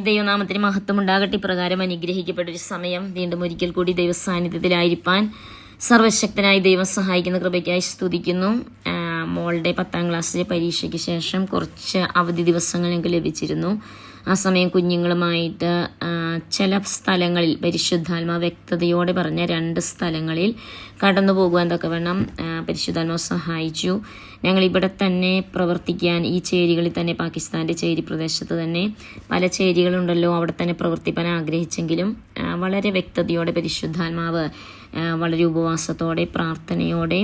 ദൈവനാമത്തിന് മഹത്വം ഉണ്ടാകട്ടെ. ഇപ്രകാരം അനുഗ്രഹിക്കപ്പെട്ടൊരു സമയം വീണ്ടും ഒരിക്കൽ കൂടി ദൈവസാന്നിധ്യത്തിലായിരിക്കാൻ സർവശക്തനായി ദൈവം സഹായിക്കുന്ന കൃപയ്ക്കായി സ്തുതിക്കുന്നു. മോളുടെ 10ാം ക്ലാസ്സിലെ പരീക്ഷയ്ക്ക് ശേഷം കുറച്ച് അവധി ദിവസങ്ങൾ ഞങ്ങൾക്ക് ലഭിച്ചിരുന്നു. ആ സമയം കുഞ്ഞുങ്ങളുമായിട്ട് ചില സ്ഥലങ്ങളിൽ പരിശുദ്ധാത്മാ വ്യക്തതയോടെ പറഞ്ഞ 2 സ്ഥലങ്ങളിൽ കടന്നു പോകുവാൻ തക്കവണ്ണം പരിശുദ്ധാത്മാവ് സഹായിച്ചു. ഞങ്ങളിവിടെ തന്നെ പ്രവർത്തിക്കാൻ, ഈ ചേരികളിൽ തന്നെ, പാകിസ്ഥാൻ്റെ ചേരി പ്രദേശത്ത് തന്നെ പല ചേരികളുണ്ടല്ലോ, അവിടെ തന്നെ പ്രവർത്തിപ്പാൻ ആഗ്രഹിച്ചെങ്കിലും വളരെ വ്യക്തതയോടെ പരിശുദ്ധാത്മാവ് വളരെ ഉപവാസത്തോടെ പ്രാർത്ഥനയോടെ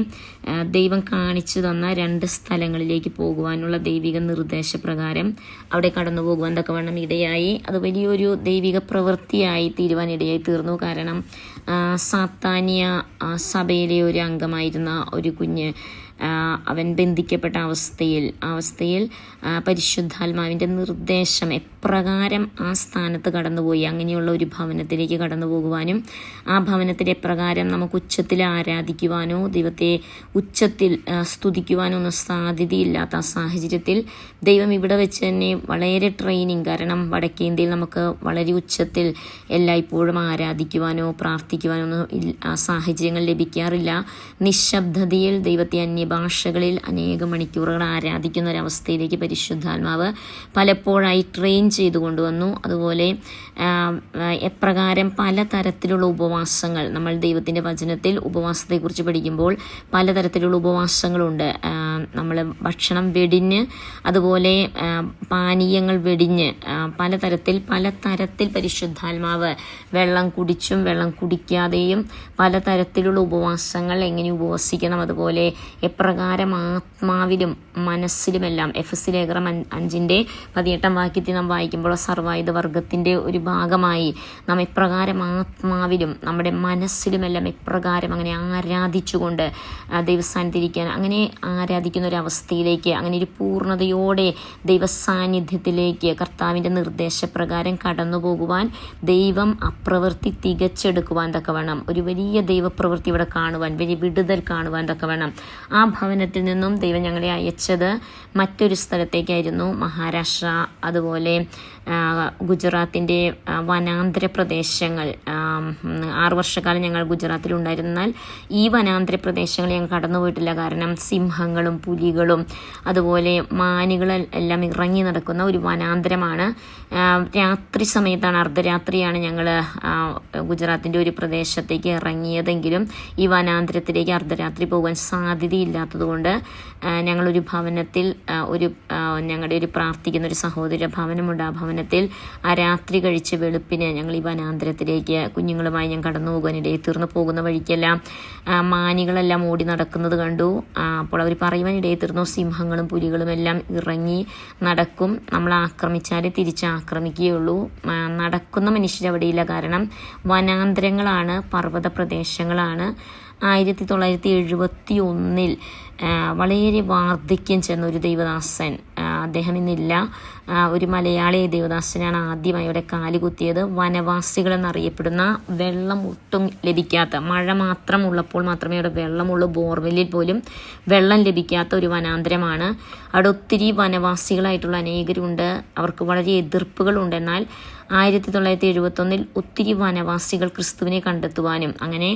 ദൈവം കാണിച്ചു തന്ന 2 സ്ഥലങ്ങളിലേക്ക് പോകുവാനുള്ള ദൈവിക നിർദ്ദേശപ്രകാരം അവിടെ കടന്നു പോകുവാൻ തക്കവണ്ണം ഇടയായി. അത് വലിയൊരു ദൈവിക പ്രവൃത്തിയായി തീരുവാനിടയായി തീർന്നു. കാരണം സാത്താന്യ സഭയിലെ ഒരു അംഗമായിരുന്ന ഒരു കുഞ്ഞ് അവൻ ബന്ധിക്കപ്പെട്ട അവസ്ഥയിൽ പരിശുദ്ധാത്മാവിൻ്റെ നിർദ്ദേശം എപ്രകാരം ആ സ്ഥാനത്ത് കടന്നുപോയി, അങ്ങനെയുള്ള ഒരു ഭവനത്തിലേക്ക് കടന്നു പോകുവാനും ആ ഭവനത്തിൽ എപ്രകാരം നമുക്ക് ഉച്ചത്തിൽ ആരാധിക്കുവാനോ ദൈവത്തെ ഉച്ചത്തിൽ സ്തുതിക്കുവാനോ ഒന്നും സാധ്യതയില്ലാത്ത ആ സാഹചര്യത്തിൽ ദൈവം ഇവിടെ വെച്ച് തന്നെ വളരെ ട്രെയിനിങ്, കാരണം വടക്കേ ഇന്ത്യയിൽ നമുക്ക് വളരെ ഉച്ചത്തിൽ എല്ലായ്പ്പോഴും ആരാധിക്കുവാനോ പ്രാർത്ഥിക്കുവാനോ ഒന്നും സാഹചര്യങ്ങൾ ലഭിക്കാറില്ല. നിശബ്ദതയിൽ ദൈവത്തെ ഭാഷകളിൽ അനേകം മണിക്കൂറുകൾ ആരാധിക്കുന്ന ഒരവസ്ഥയിലേക്ക് പരിശുദ്ധാത്മാവ് പലപ്പോഴായി ട്രെയിൻ ചെയ്തു കൊണ്ടുവന്നു. അതുപോലെ എപ്രകാരം പലതരത്തിലുള്ള ഉപവാസങ്ങൾ, നമ്മൾ ദൈവത്തിൻ്റെ വചനത്തിൽ ഉപവാസത്തെക്കുറിച്ച് പഠിക്കുമ്പോൾ പലതരത്തിലുള്ള ഉപവാസങ്ങളുണ്ട്. നമ്മൾ ഭക്ഷണം വെടിഞ്ഞ്, അതുപോലെ പാനീയങ്ങൾ വെടിഞ്ഞ്, പലതരത്തിൽ പരിശുദ്ധാത്മാവ് വെള്ളം കുടിച്ചും വെള്ളം കുടിക്കാതെയും പലതരത്തിലുള്ള ഉപവാസങ്ങൾ എങ്ങനെ ഉപവസിക്കണം, അതുപോലെ എപ്രകാരം ആത്മാവിലും മനസ്സിലുമെല്ലാം. എഫെസ്യ ലേഖനം 5:18 വാക്യത്തിൽ നാം വായിക്കുമ്പോൾ സർവായുധ വർഗത്തിൻ്റെ ഒരു ഭാഗമായി നാം എപ്രകാരം ആത്മാവിലും നമ്മുടെ മനസ്സിലുമെല്ലാം എപ്രകാരം അങ്ങനെ ആരാധിച്ചുകൊണ്ട് ദൈവസാന്നിധ്യത്തിരിക്കാൻ, അങ്ങനെ ആരാധിക്കുന്ന ഒരവസ്ഥയിലേക്ക്, അങ്ങനെ ഒരു പൂർണ്ണതയോടെ ദൈവസാന്നിധ്യത്തിലേക്ക് കർത്താവിൻ്റെ നിർദ്ദേശപ്രകാരം കടന്നു പോകുവാൻ, ദൈവം അപ്രവൃത്തി തികച്ചെടുക്കുവാൻ തക്കവണ്ണം, ഒരു വലിയ ദൈവപ്രവൃത്തി ഇവിടെ കാണുവാൻ, വലിയ വിടുതൽ കാണുവാൻ തക്കവണ്ണം ആ ഭവനത്തിൽ നിന്നും ദൈവം ഞങ്ങളെ അയച്ചത് മറ്റൊരു സ്ഥലത്തേക്കായിരുന്നു. മഹാരാഷ്ട്ര, അതുപോലെ ഗുജറാത്തിൻ്റെ വനാന്തര പ്രദേശങ്ങൾ. 6 വർഷക്കാലം ഞങ്ങൾ ഗുജറാത്തിലുണ്ടായിരുന്നാൽ ഈ വനാന്തര പ്രദേശങ്ങൾ ഞങ്ങൾ കടന്നുപോയിട്ടില്ല. കാരണം സിംഹങ്ങളും പുലികളും അതുപോലെ മാനുകളും എല്ലാം ഇറങ്ങി നടക്കുന്ന ഒരു വനാന്തരമാണ്. രാത്രി സമയത്താണ്, അർദ്ധരാത്രിയാണ് ഞങ്ങൾ ഗുജറാത്തിൻ്റെ ഒരു പ്രദേശത്തേക്ക് ഇറങ്ങിയതെങ്കിലും ഈ വനാന്തരത്തിലേക്ക് അർദ്ധരാത്രി പോകാൻ സാധ്യതയില്ലാത്തതുകൊണ്ട് ഞങ്ങളൊരു ഭവനത്തിൽ ഞങ്ങളുടെ ഒരു പ്രാർത്ഥിക്കുന്ന ഒരു സഹോദര ഭവനമുണ്ട്. ആ ഭവനത്തിൽ ആ രാത്രി കഴിച്ച് വെളുപ്പിന് ഞങ്ങൾ ഈ വനാന്തരത്തിലേക്ക് കുഞ്ഞുങ്ങളുമായി ഞാൻ കടന്നു പോകാനിടയിൽ തീർന്നു. പോകുന്ന വഴിക്കെല്ലാം മാനികളെല്ലാം ഓടി നടക്കുന്നത് കണ്ടു. അപ്പോൾ അവർ പറയുവാനിടയിൽ തീർന്നു, സിംഹങ്ങളും പുലികളും എല്ലാം ഇറങ്ങി നടക്കും, നമ്മൾ ആക്രമിച്ചാൽ തിരിച്ചാക്രമിക്കുകയുള്ളൂ. നടക്കുന്ന മനുഷ്യരവിടെയില്ല, കാരണം വനാന്തരങ്ങളാണ്, പർവ്വത പ്രദേശങ്ങളാണ്. 1971 വളരെ വാർദ്ധക്യം ചെന്ന ഒരു ദൈവദാസൻ, അദ്ദേഹം ഇന്നില്ല, ഒരു മലയാളി ദൈവദാസനാണ് ആദ്യമായി അവിടെ കാലുകുത്തിയത്. വനവാസികൾ എന്നറിയപ്പെടുന്ന, വെള്ളം ഒട്ടും ലഭിക്കാത്ത, മഴ മാത്രം ഉള്ളപ്പോൾ മാത്രമേ അവിടെ വെള്ളമുള്ളൂ, ബോർവെല്ലിൽ പോലും വെള്ളം ലഭിക്കാത്ത ഒരു വനാന്തരമാണ്. അവിടെ ഒത്തിരി വനവാസികളായിട്ടുള്ള അനേകരുണ്ട്. അവർക്ക് വളരെ എതിർപ്പുകളുണ്ട്. എന്നാൽ 1971 ഒത്തിരി വനവാസികൾ ക്രിസ്തുവിനെ കണ്ടെത്തുവാനും, അങ്ങനെ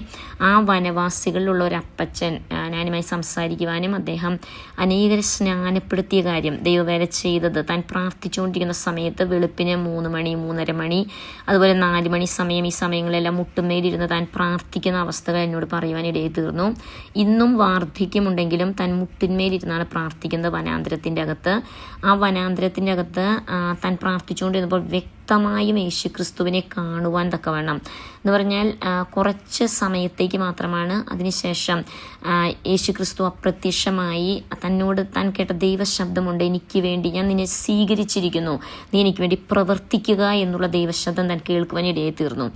ആ വനവാസികളിലുള്ള ഒരു അപ്പച്ചൻ ഞാനുമായി സംസാരിക്കുവാനും, അദ്ദേഹം അനേകരെ സ്നാനപ്പെടുത്തിയ കാര്യം, ദൈവവേല ചെയ്തത്, താൻ പ്രാർത്ഥിച്ചുകൊണ്ടിരിക്കുന്ന സമയത്ത് വെളുപ്പിന് 3 മണി 3:30 മണി അതുപോലെ 4 മണി സമയം, ഈ സമയങ്ങളെല്ലാം മുട്ടുമേലിരുന്ന് താൻ പ്രാർത്ഥിക്കുന്ന അവസ്ഥകൾ എന്നോട് പറയുവാനിടയിൽ തീർന്നു. ഇന്നും വാർദ്ധക്യമുണ്ടെങ്കിലും താൻ മുട്ടിന്മേലിരുന്നാണ് പ്രാർത്ഥിക്കുന്നത് വനാന്തരത്തിൻ്റെ അകത്ത്. ആ വനാന്തരത്തിൻ്റെ അകത്ത് താൻ പ്രാർത്ഥിച്ചുകൊണ്ടിരുന്നപ്പോൾ വ്യക്തമായും യേശു ക്രിസ്തുവിനെ കാണുവാൻ തക്കവണ്ണം, എന്ന് പറഞ്ഞാൽ കുറച്ച് സമയത്തേക്ക് മാത്രമാണ്. അതിനുശേഷം യേശു ക്രിസ്തു അപ്രത്യക്ഷമായി തന്നോട് താൻ കേട്ട ദൈവശബ്ദമുണ്ട്, എനിക്ക് വേണ്ടി ഞാൻ നിന്നെ സ്വീകരിച്ചിരിക്കുന്നു, നീ എനിക്ക് വേണ്ടി പ്രവർത്തിക്കുക എന്നുള്ള ദൈവശബ്ദം താൻ കേൾക്കുവാനിടയായി തീർന്നു.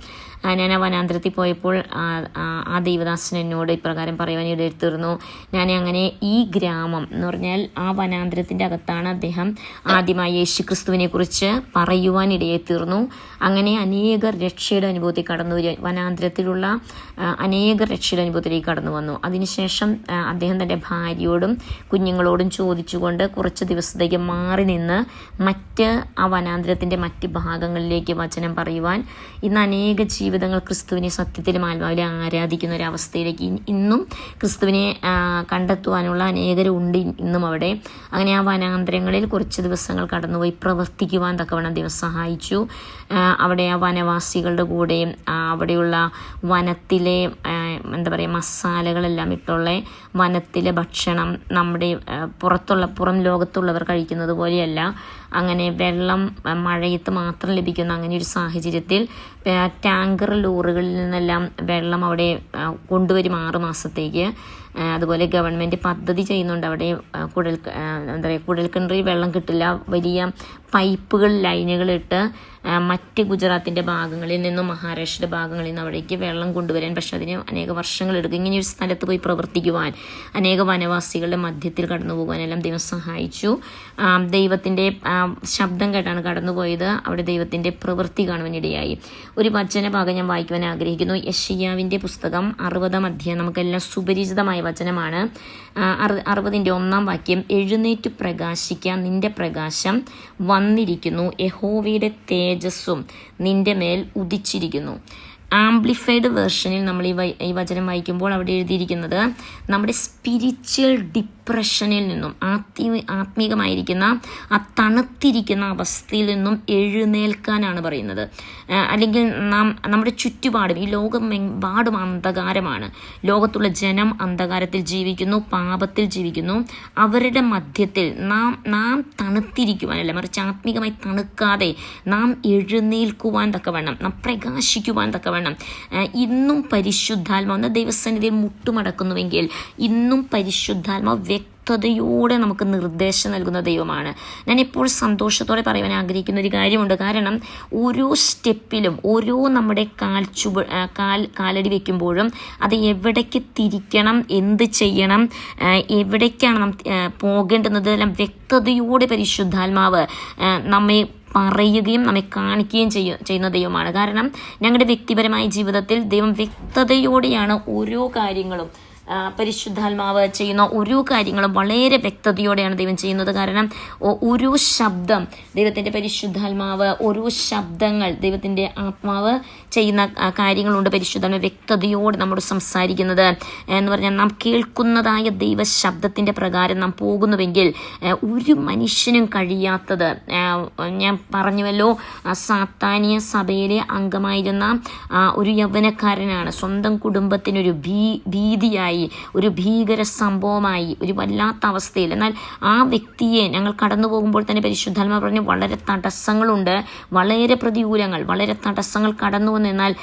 ഞാൻ ആ വനാന്തരത്തിൽ പോയപ്പോൾ ആ ദൈവദാസൻ എന്നോട് ഇപ്രകാരം പറയുവാനിടയായി തീർന്നു. ഞാൻ അങ്ങനെ ഈ ഗ്രാമം എന്ന് പറഞ്ഞാൽ ആ വനാന്തരത്തിൻ്റെ അകത്താണ് അദ്ദേഹം ആദ്യമായി യേശു ക്രിസ്തുവിനെ കുറിച്ച് പറയുവാനിടയായി തീർന്നു. അങ്ങനെ അനേകർ രക്ഷയുടെ അനുഭവത്തിൽ കടന്നു വരിക, വനാന്തരത്തിലുള്ള അനേകർ രക്ഷയുടെ അനുഭവത്തിലേക്ക് കടന്നു വന്നു. അതിനുശേഷം അദ്ദേഹം തൻ്റെ ഭാര്യയോടും കുഞ്ഞുങ്ങളോടും ചോദിച്ചുകൊണ്ട് കുറച്ച് ദിവസത്തേക്ക് മാറി നിന്ന് ആ വനാന്തരത്തിൻ്റെ മറ്റ് ഭാഗങ്ങളിലേക്ക് വചനം പറയുവാൻ ഇന്ന് അനേക ജീവിതങ്ങൾ ക്രിസ്തുവിനെ സത്യത്തിലും ആത്മാവിലെ ആരാധിക്കുന്ന ഒരവസ്ഥയിലേക്ക് ഇന്നും ക്രിസ്തുവിനെ കണ്ടെത്തുവാനുള്ള അനേകരുണ്ട് ഇന്നും അവിടെ. അങ്ങനെ ആ വനാന്തരങ്ങളിൽ കുറച്ച് ദിവസങ്ങൾ കടന്നുപോയി പ്രവർത്തിക്കുവാൻ തക്കവണ്ണം ദൈവം സഹായിച്ചു. അവിടെ ആ വനവാസികളുടെ കൂടെയും അവിടെയുള്ള വനത്തിലെ മസാലകളെല്ലാം ഇട്ടുള്ള വനത്തിലെ ഭക്ഷണം നമ്മുടെ പുറം ലോകത്തുള്ളവർ കഴിക്കുന്നത് പോലെയല്ല. അങ്ങനെ വെള്ളം മഴയത്ത് മാത്രം ലഭിക്കുന്ന അങ്ങനെ ഒരു സാഹചര്യത്തിൽ ടാങ്കർ ലോറികളിൽ നിന്നെല്ലാം വെള്ളം അവിടെ കൊണ്ടുവരും 6 മാസത്തേക്ക്. അതുപോലെ ഗവൺമെൻറ് പദ്ധതി ചെയ്യുന്നുണ്ട്. അവിടെ കുഴൽക്കിണറിൽ വെള്ളം കിട്ടില്ല, വലിയ പൈപ്പുകൾ ലൈനുകളിട്ട് മറ്റ് ഗുജറാത്തിൻ്റെ ഭാഗങ്ങളിൽ നിന്നും മഹാരാഷ്ട്രയുടെ ഭാഗങ്ങളിൽ നിന്നും അവിടേക്ക് വെള്ളം കൊണ്ടുവരാൻ. പക്ഷെ അതിന് അനേക വർഷങ്ങളെടുക്കും. ഇങ്ങനെയൊരു സ്ഥലത്ത് പോയി പ്രവർത്തിക്കുവാൻ, അനേക വനവാസികളുടെ മധ്യത്തിൽ കടന്നു പോകുവാനെല്ലാം ദൈവം സഹായിച്ചു. ദൈവത്തിൻ്റെ ശബ്ദം കേട്ടാണ് കടന്നുപോയത്. അവിടെ ദൈവത്തിൻ്റെ പ്രവൃത്തി കാണുവാനിടയായി. ഒരു വചനഭാഗം ഞാൻ വായിക്കുവാൻ ആഗ്രഹിക്കുന്നു. യെശയ്യാവിൻ്റെ പുസ്തകം 60-ാം അധ്യായം. നമുക്കെല്ലാം സുപരിചിതമായ വചനമാണ്. 60-ന്റെ 1-ാം വാക്യം. എഴുന്നേറ്റ് പ്രകാശിക്കാൻ, നിന്റെ പ്രകാശം വന്നിരിക്കുന്നു, യഹോവയുടെ തേജസ്സും നിന്റെ മേൽ ഉദിച്ചിരിക്കുന്നു. ആംപ്ലിഫൈഡ് വേർഷനിൽ നമ്മൾ ഈ വചനം വായിക്കുമ്പോൾ അവിടെ എഴുതിയിരിക്കുന്നത് നമ്മുടെ സ്പിരിച്വൽ ഡിപ്രഷനിൽ നിന്നും, ആത്മീകമായിരിക്കുന്ന ആ തണുത്തിരിക്കുന്ന അവസ്ഥയിൽ നിന്നും എഴുന്നേൽക്കാനാണ് പറയുന്നത്. അല്ലെങ്കിൽ നമ്മുടെ ചുറ്റുപാടും, ഈ ലോകമെമ്പാടും അന്ധകാരമാണ്. ലോകത്തുള്ള ജനം അന്ധകാരത്തിൽ ജീവിക്കുന്നു, പാപത്തിൽ ജീവിക്കുന്നു. അവരുടെ മധ്യത്തിൽ നാം തണുത്തിരിക്കുവാനല്ല, മറിച്ച് ആത്മീകമായി തണുക്കാതെ നാം എഴുന്നേൽക്കുവാൻ തക്കവണ്ണം, നാം പ്രകാശിക്കുവാൻ തക്കവണ്ണം ഇന്നും പരിശുദ്ധാത്മാവ് ദൈവസന്നിധിയിൽ മുട്ടുമടക്കുന്നുവെങ്കിൽ ഇന്നും പരിശുദ്ധാത്മാവ് വ്യക്തതയോടെ നമുക്ക് നിർദ്ദേശം നൽകുന്ന ദൈവമാണ്. ഞാൻ ഇപ്പോൾ സന്തോഷത്തോടെ പറയുവാൻ ആഗ്രഹിക്കുന്ന ഒരു കാര്യമുണ്ട്. കാരണം ഓരോ സ്റ്റെപ്പിലും, ഓരോ നമ്മുടെ കാലടി വയ്ക്കുമ്പോഴും അത് എവിടേക്ക് തിരിക്കണം, എന്ത് ചെയ്യണം, എവിടേക്കാണ് നാം പോകേണ്ടുന്നതെല്ലാം വ്യക്തതയോടെ പരിശുദ്ധാത്മാവ് നമ്മെ പറയുകയും നമ്മെ കാണിക്കുകയും ചെയ്യുന്ന ദൈവമാണ്. കാരണം ഞങ്ങളുടെ വ്യക്തിപരമായ ജീവിതത്തിൽ ദൈവം വ്യക്തതയോടെയാണ് ഓരോ കാര്യങ്ങളും, പരിശുദ്ധാത്മാവ് ചെയ്യുന്ന ഓരോ കാര്യങ്ങളും വളരെ വ്യക്തതയോടെയാണ് ദൈവം ചെയ്യുന്നത്. കാരണം ഓരോ ശബ്ദം, ദൈവത്തിൻ്റെ പരിശുദ്ധാത്മാവ്, ഓരോ ശബ്ദങ്ങൾ, ദൈവത്തിൻ്റെ ആത്മാവ് ചെയ്യുന്ന കാര്യങ്ങളുണ്ട്. പരിശുദ്ധാത്മാവ് വ്യക്തതയോടെ നമ്മോട് സംസാരിക്കുന്നത് എന്ന് പറഞ്ഞാൽ നാം കേൾക്കുന്നതായ ദൈവശബ്ദത്തിൻ്റെ പ്രകാരം നാം പോകുന്നുവെങ്കിൽ ഒരു മനുഷ്യനും കഴിയാത്തത്, ഞാൻ പറഞ്ഞുവല്ലോ, സാത്താനിയ സഭയിലെ അംഗമായിരുന്ന ഒരു യൗവനക്കാരനാണ് സ്വന്തം കുടുംബത്തിനൊരു ഭീതിയായി, ഒരു ഭീകര സംഭവമായി, ഒരു വല്ലാത്ത അവസ്ഥയിൽ. എന്നാൽ ആ വ്യക്തിയെ ഞങ്ങൾ കടന്നു പോകുമ്പോൾ തന്നെ പരിശുദ്ധാത്മാവ് പറഞ്ഞു വളരെ തടസ്സങ്ങളുണ്ട്, വളരെ പ്രതികൂലങ്ങൾ, വളരെ തടസ്സങ്ങൾ കടന്നു വന്നു. എന്നാൽ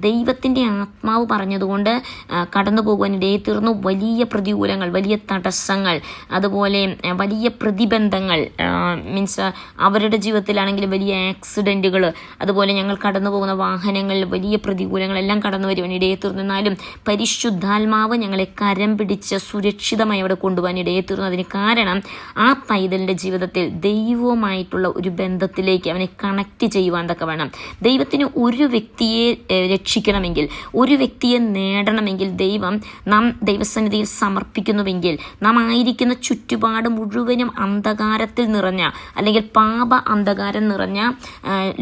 ദൈവത്തിൻ്റെ ആത്മാവ് പറഞ്ഞതുകൊണ്ട് കടന്നു പോകുവാനിടയിൽ തീർന്നു. വലിയ പ്രതികൂലങ്ങൾ, വലിയ തടസ്സങ്ങൾ, അതുപോലെ വലിയ പ്രതിബന്ധങ്ങൾ, മീൻസ് അവരുടെ ജീവിതത്തിലാണെങ്കിലും വലിയ ആക്സിഡൻറ്റുകൾ, അതുപോലെ ഞങ്ങൾ കടന്നു പോകുന്ന വാഹനങ്ങളിൽ വലിയ പ്രതികൂലങ്ങളെല്ലാം കടന്നു വരുവാനിടയിൽ തീർന്നു. എന്നാലും പരിശുദ്ധാത്മാവ് ഞങ്ങളെ കരം പിടിച്ച് സുരക്ഷിതമായി അവിടെ കൊണ്ടുപോകാൻ ഇടയിൽ തീർന്നു. അതിന് കാരണം ആ പൈതലിൻ്റെ ജീവിതത്തിൽ ദൈവവുമായിട്ടുള്ള ഒരു ബന്ധത്തിലേക്ക് അവനെ കണക്ട് ചെയ്യുവാൻ തക്കവണ്ണം, ദൈവത്തിന് ഒരു വ്യക്തിയെ രക്ഷിക്കണമെങ്കിൽ, ഒരു വ്യക്തിയെ നേടണമെങ്കിൽ നാം ദൈവസന്നിധിയിൽ സമർപ്പിക്കുന്നുവെങ്കിൽ, നാം ആയിരിക്കുന്ന ചുറ്റുപാട് മുഴുവനും അന്ധകാരത്തിൽ നിറഞ്ഞ, അല്ലെങ്കിൽ പാപ അന്ധകാരം നിറഞ്ഞ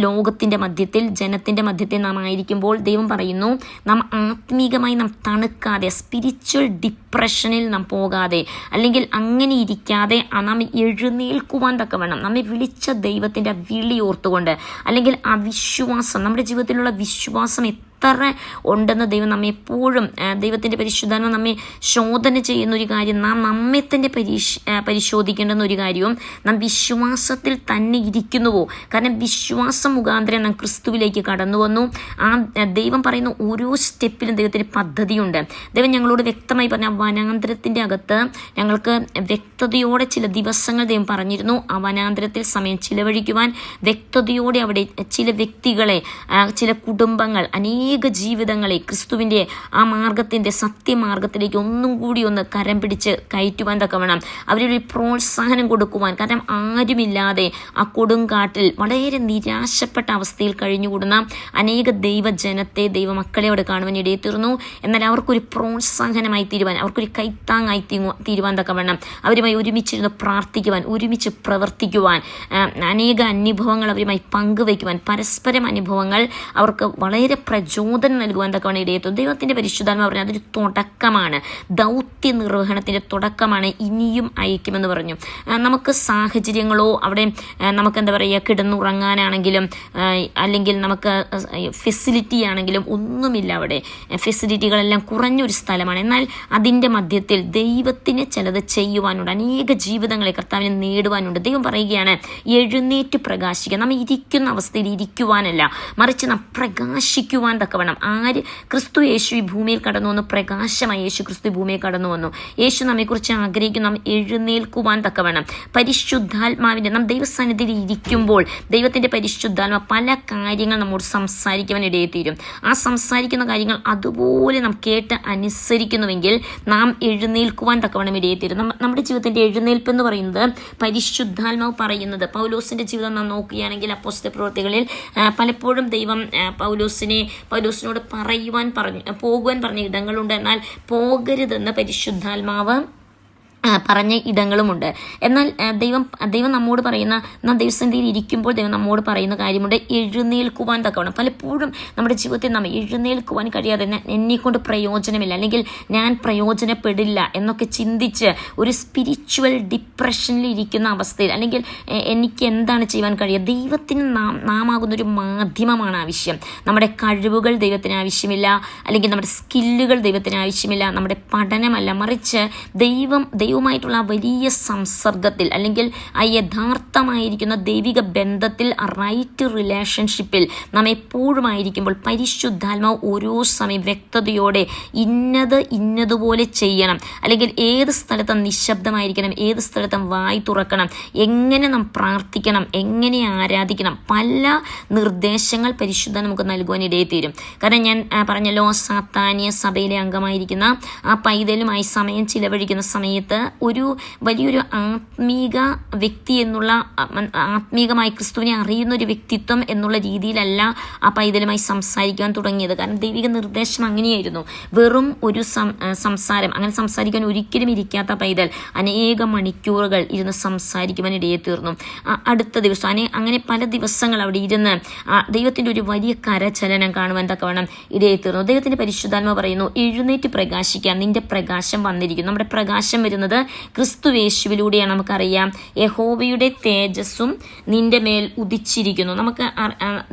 ലോകത്തിൻ്റെ മധ്യത്തിൽ, ജനത്തിൻ്റെ മധ്യത്തിൽ നാം ആയിരിക്കുമ്പോൾ ദൈവം പറയുന്നു, നാം ആത്മീകമായി നാം തണുക്കാതെ, സ്പിരിച്വൽ ഡിപ്രഷനിൽ നാം പോകാതെ, അല്ലെങ്കിൽ അങ്ങനെ ഇരിക്കാതെ നാം എഴുന്നേൽക്കുവാൻ തക്കവണ്ണം നമ്മെ വിളിച്ച ദൈവത്തിൻ്റെ വിളി ഓർത്തുകൊണ്ട്, അല്ലെങ്കിൽ ആ വിശ്വാസം, നമ്മുടെ ജീവിതത്തിലുള്ള വിശ്വാസം എത്ര ഉണ്ടെന്ന് ദൈവം നമ്മെ എപ്പോഴും, ദൈവത്തിൻ്റെ പരിശുദ്ധാത്മാവ് നമ്മെ ശോധന ചെയ്യുന്ന ഒരു കാര്യം, നാം നമ്മെ തന്നെ പരിശോധിക്കേണ്ടുന്ന ഒരു കാര്യവും നാം വിശ്വാസത്തിൽ തന്നെ ഇരിക്കുന്നുവോ. കാരണം വിശ്വാസം മുഖാന്തരം നാം ക്രിസ്തുവിലേക്ക് കടന്നു വന്നു. ആ ദൈവം പറയുന്ന ഓരോ സ്റ്റെപ്പിലും ദൈവത്തിന് പദ്ധതിയുണ്ട്. ദൈവം ഞങ്ങളോട് വ്യക്തമായി പറഞ്ഞ വനാന്തരത്തിൻ്റെ അകത്ത് ഞങ്ങൾക്ക് വ്യക്തതയോടെ ചില ദിവസങ്ങൾ ദൈവം പറഞ്ഞിരുന്നു. ആ വനാന്തരത്തിൽ സമയം ചിലവഴിക്കുവാൻ വ്യക്തതയോടെ അവിടെ ചില വ്യക്തികളെ, ചില കുടുംബങ്ങൾ, അനേക അനേക ജീവിതങ്ങളെ ക്രിസ്തുവിൻ്റെ ആ മാർഗത്തിൻ്റെ സത്യമാർഗത്തിലേക്ക് ഒന്നും കൂടി ഒന്ന് കരം പിടിച്ച് കയറ്റുവാൻ തക്കവണ്ണം അവരൊരു പ്രോത്സാഹനം കൊടുക്കുവാൻ. കാരണം ആരുമില്ലാതെ ആ കൊടുങ്കാട്ടിൽ വളരെ നിരാശപ്പെട്ട അവസ്ഥയിൽ കഴിഞ്ഞുകൂടുന്ന അനേക ദൈവജനത്തെ ദൈവമക്കളെ അവിടെ കാണുവാൻ ഇടയെത്തീർന്നു. എന്നാൽ അവർക്കൊരു പ്രോത്സാഹനമായി തീരുവാൻ, അവർക്കൊരു കൈത്താങ്ങായി തീരുവാൻ തക്കവണ്ണം അവരുമായി ഒരുമിച്ചിരുന്ന് പ്രാർത്ഥിക്കുവാൻ, ഒരുമിച്ച് പ്രവർത്തിക്കുവാൻ, അനേക അനുഭവങ്ങൾ അവരുമായി പങ്കുവയ്ക്കുവാൻ, പരസ്പരം അനുഭവങ്ങൾ അവർക്ക് വളരെ പ്രചോദനം നൽകുവാൻ തക്കവണ്ണം ഇടയെത്തും. ദൈവത്തിൻ്റെ പരിശുദ്ധാത്മാവ് പറഞ്ഞു അതൊരു തുടക്കമാണ്, ദൗത്യ നിർവഹണത്തിൻ്റെ തുടക്കമാണ്, ഇനിയും അയക്കുമെന്ന് പറഞ്ഞു. നമുക്ക് സാഹചര്യങ്ങളോ അവിടെ നമുക്ക് എന്താ പറയുക, കിടന്നുറങ്ങാനാണെങ്കിലും അല്ലെങ്കിൽ നമുക്ക് ഫെസിലിറ്റി ആണെങ്കിലും ഒന്നുമില്ല. അവിടെ ഫെസിലിറ്റികളെല്ലാം കുറഞ്ഞൊരു സ്ഥലമാണ്. എന്നാൽ അതിൻ്റെ മധ്യത്തിൽ ദൈവത്തിന് ചിലത് ചെയ്യുവാനുണ്ട്, അനേക ജീവിതങ്ങളെ കർത്താവിനെ നേടുവാനുണ്ട്. ദൈവം പറയുകയാണ് എഴുന്നേറ്റ് പ്രകാശിക്കുക. നാം ഇരിക്കുന്ന അവസ്ഥയിൽ ഇരിക്കുവാനല്ല, മറിച്ച് നാം പ്രകാശിക്കുവാൻ തക്കവണ്ണം. ക്രിസ്തു യേശു ഈ ഭൂമിയിൽ കടന്നു വന്നു, പ്രകാശമായി യേശു ക്രിസ്തു ഭൂമിയിൽ കടന്നു വന്നു. യേശു നമ്മെക്കുറിച്ച് ആഗ്രഹിക്കുന്നു നാം എഴുന്നേൽക്കുവാൻ തക്കവണ്ണം. പരിശുദ്ധാത്മാവിൻ്റെ നാം ദൈവസന്നിധിയിൽ ഇരിക്കുമ്പോൾ ദൈവത്തിൻ്റെ പരിശുദ്ധാത്മ പല കാര്യങ്ങൾ നമ്മോട് സംസാരിക്കുവാൻ ഇടയെത്തീരും. ആ സംസാരിക്കുന്ന കാര്യങ്ങൾ അതുപോലെ നാം കേട്ട് അനുസരിക്കുന്നുവെങ്കിൽ നാം എഴുന്നേൽക്കുവാൻ തക്കവണ്ണം ഇടയെത്തീരും. നമ്മുടെ ജീവിതത്തിൻ്റെ എഴുന്നേൽപ്പ് എന്ന് പറയുന്നത് പരിശുദ്ധാത്മാവ് പറയുന്നത്. പൗലോസിൻ്റെ ജീവിതം നാം നോക്കുകയാണെങ്കിൽ അപ്പോസ്തല പ്രവൃത്തികളിൽ പലപ്പോഴും ദൈവം പൗലോസിനോട് പോകുവാൻ പറഞ്ഞ ഇടങ്ങളുണ്ട്. എന്നാൽ പോകരുതെന്ന് പരിശുദ്ധാത്മാവ് പറഞ്ഞ ഇടങ്ങളുമുണ്ട്. എന്നാൽ ദൈവം നമ്മോട് പറയുന്ന, നാം ദൈവസന്നിധിയിൽ ഇരിക്കുമ്പോൾ ദൈവം നമ്മോട് പറയുന്ന കാര്യമുണ്ട്, എഴുന്നേൽക്കുവാൻ തക്കവണ്ണം. പലപ്പോഴും നമ്മുടെ ജീവിതത്തിൽ നാം എഴുന്നേൽക്കുവാൻ കഴിയാതെ എന്നെക്കൊണ്ട് പ്രയോജനമില്ല, അല്ലെങ്കിൽ ഞാൻ പ്രയോജനപ്പെടില്ല എന്നൊക്കെ ചിന്തിച്ച് ഒരു സ്പിരിച്വൽ ഡിപ്രഷനിൽ ഇരിക്കുന്ന അവസ്ഥയിൽ, അല്ലെങ്കിൽ എനിക്ക് എന്താണ് ചെയ്യുവാൻ കഴിയുക, ദൈവത്തിന് നാം ആകുന്നൊരു മാധ്യമമാണ് ആവശ്യം. നമ്മുടെ കഴിവുകൾ ദൈവത്തിന് ആവശ്യമില്ല, അല്ലെങ്കിൽ നമ്മുടെ സ്കില്ലുകൾ ദൈവത്തിന് ആവശ്യമില്ല, നമ്മുടെ പഠനമല്ല, മറിച്ച് ദൈവമായിട്ടുള്ള ആ വലിയ സംസർഗത്തിൽ, അല്ലെങ്കിൽ ആ യഥാർത്ഥമായിരിക്കുന്ന ദൈവിക ബന്ധത്തിൽ, ആ റൈറ്റ് റിലേഷൻഷിപ്പിൽ നാം എപ്പോഴും ആയിരിക്കുമ്പോൾ പരിശുദ്ധാത്മാവ് ഓരോ സമയം വ്യക്തതയോടെ ഇന്നതുപോലെ ചെയ്യണം, അല്ലെങ്കിൽ ഏത് സ്ഥലത്തും നിശബ്ദമായിരിക്കണം, ഏത് സ്ഥലത്തും വായി തുറക്കണം, എങ്ങനെ നാം പ്രാർത്ഥിക്കണം, എങ്ങനെ ആരാധിക്കണം, പല നിർദ്ദേശങ്ങൾ പരിശുദ്ധ നമുക്ക് നൽകുവാൻ ഇടയെത്തീരും. കാരണം ഞാൻ പറഞ്ഞല്ലോ, സാത്താന്യ സഭയിലെ അംഗമായിരിക്കുന്ന ആ പൈതലുമായി സമയം ചിലവഴിക്കുന്ന സമയത്ത് ഒരു വലിയൊരു ആത്മീക വ്യക്തി എന്നുള്ള, ആത്മീകമായി ക്രിസ്തുവിനെ അറിയുന്ന ഒരു വ്യക്തിത്വം എന്നുള്ള രീതിയിലല്ല ആ പൈതലുമായി സംസാരിക്കാൻ തുടങ്ങിയത്. കാരണം ദൈവിക നിർദ്ദേശം അങ്ങനെയായിരുന്നു. വെറും ഒരു സംസാരം, അങ്ങനെ സംസാരിക്കാൻ ഒരിക്കലും ഇരിക്കാത്ത പൈതൽ അനേക മണിക്കൂറുകൾ ഇരുന്ന് സംസാരിക്കുവാൻ ഇടയെത്തീർന്നു. അടുത്ത ദിവസം അങ്ങനെ പല ദിവസങ്ങൾ അവിടെ ഇരുന്ന് ദൈവത്തിൻ്റെ ഒരു വലിയ കരചലനം കാണുവാൻ തക്കവണ്ണം ഇടയെത്തീർന്നു. ദൈവത്തിൻ്റെ പരിശുദ്ധാത്മാവ് പറയുന്നു, എഴുന്നേറ്റ് പ്രകാശിക്കാൻ, നിന്റെ പ്രകാശം വന്നിരിക്കുന്നു. നമ്മുടെ പ്രകാശം വരുന്നത് ക്രിസ്തുയേശുവിലൂടെയാണ്. നമുക്കറിയാം, യഹോവയുടെ തേജസ്സും നിന്റെ മേൽ ഉദിച്ചിരിക്കുന്നു. നമുക്ക്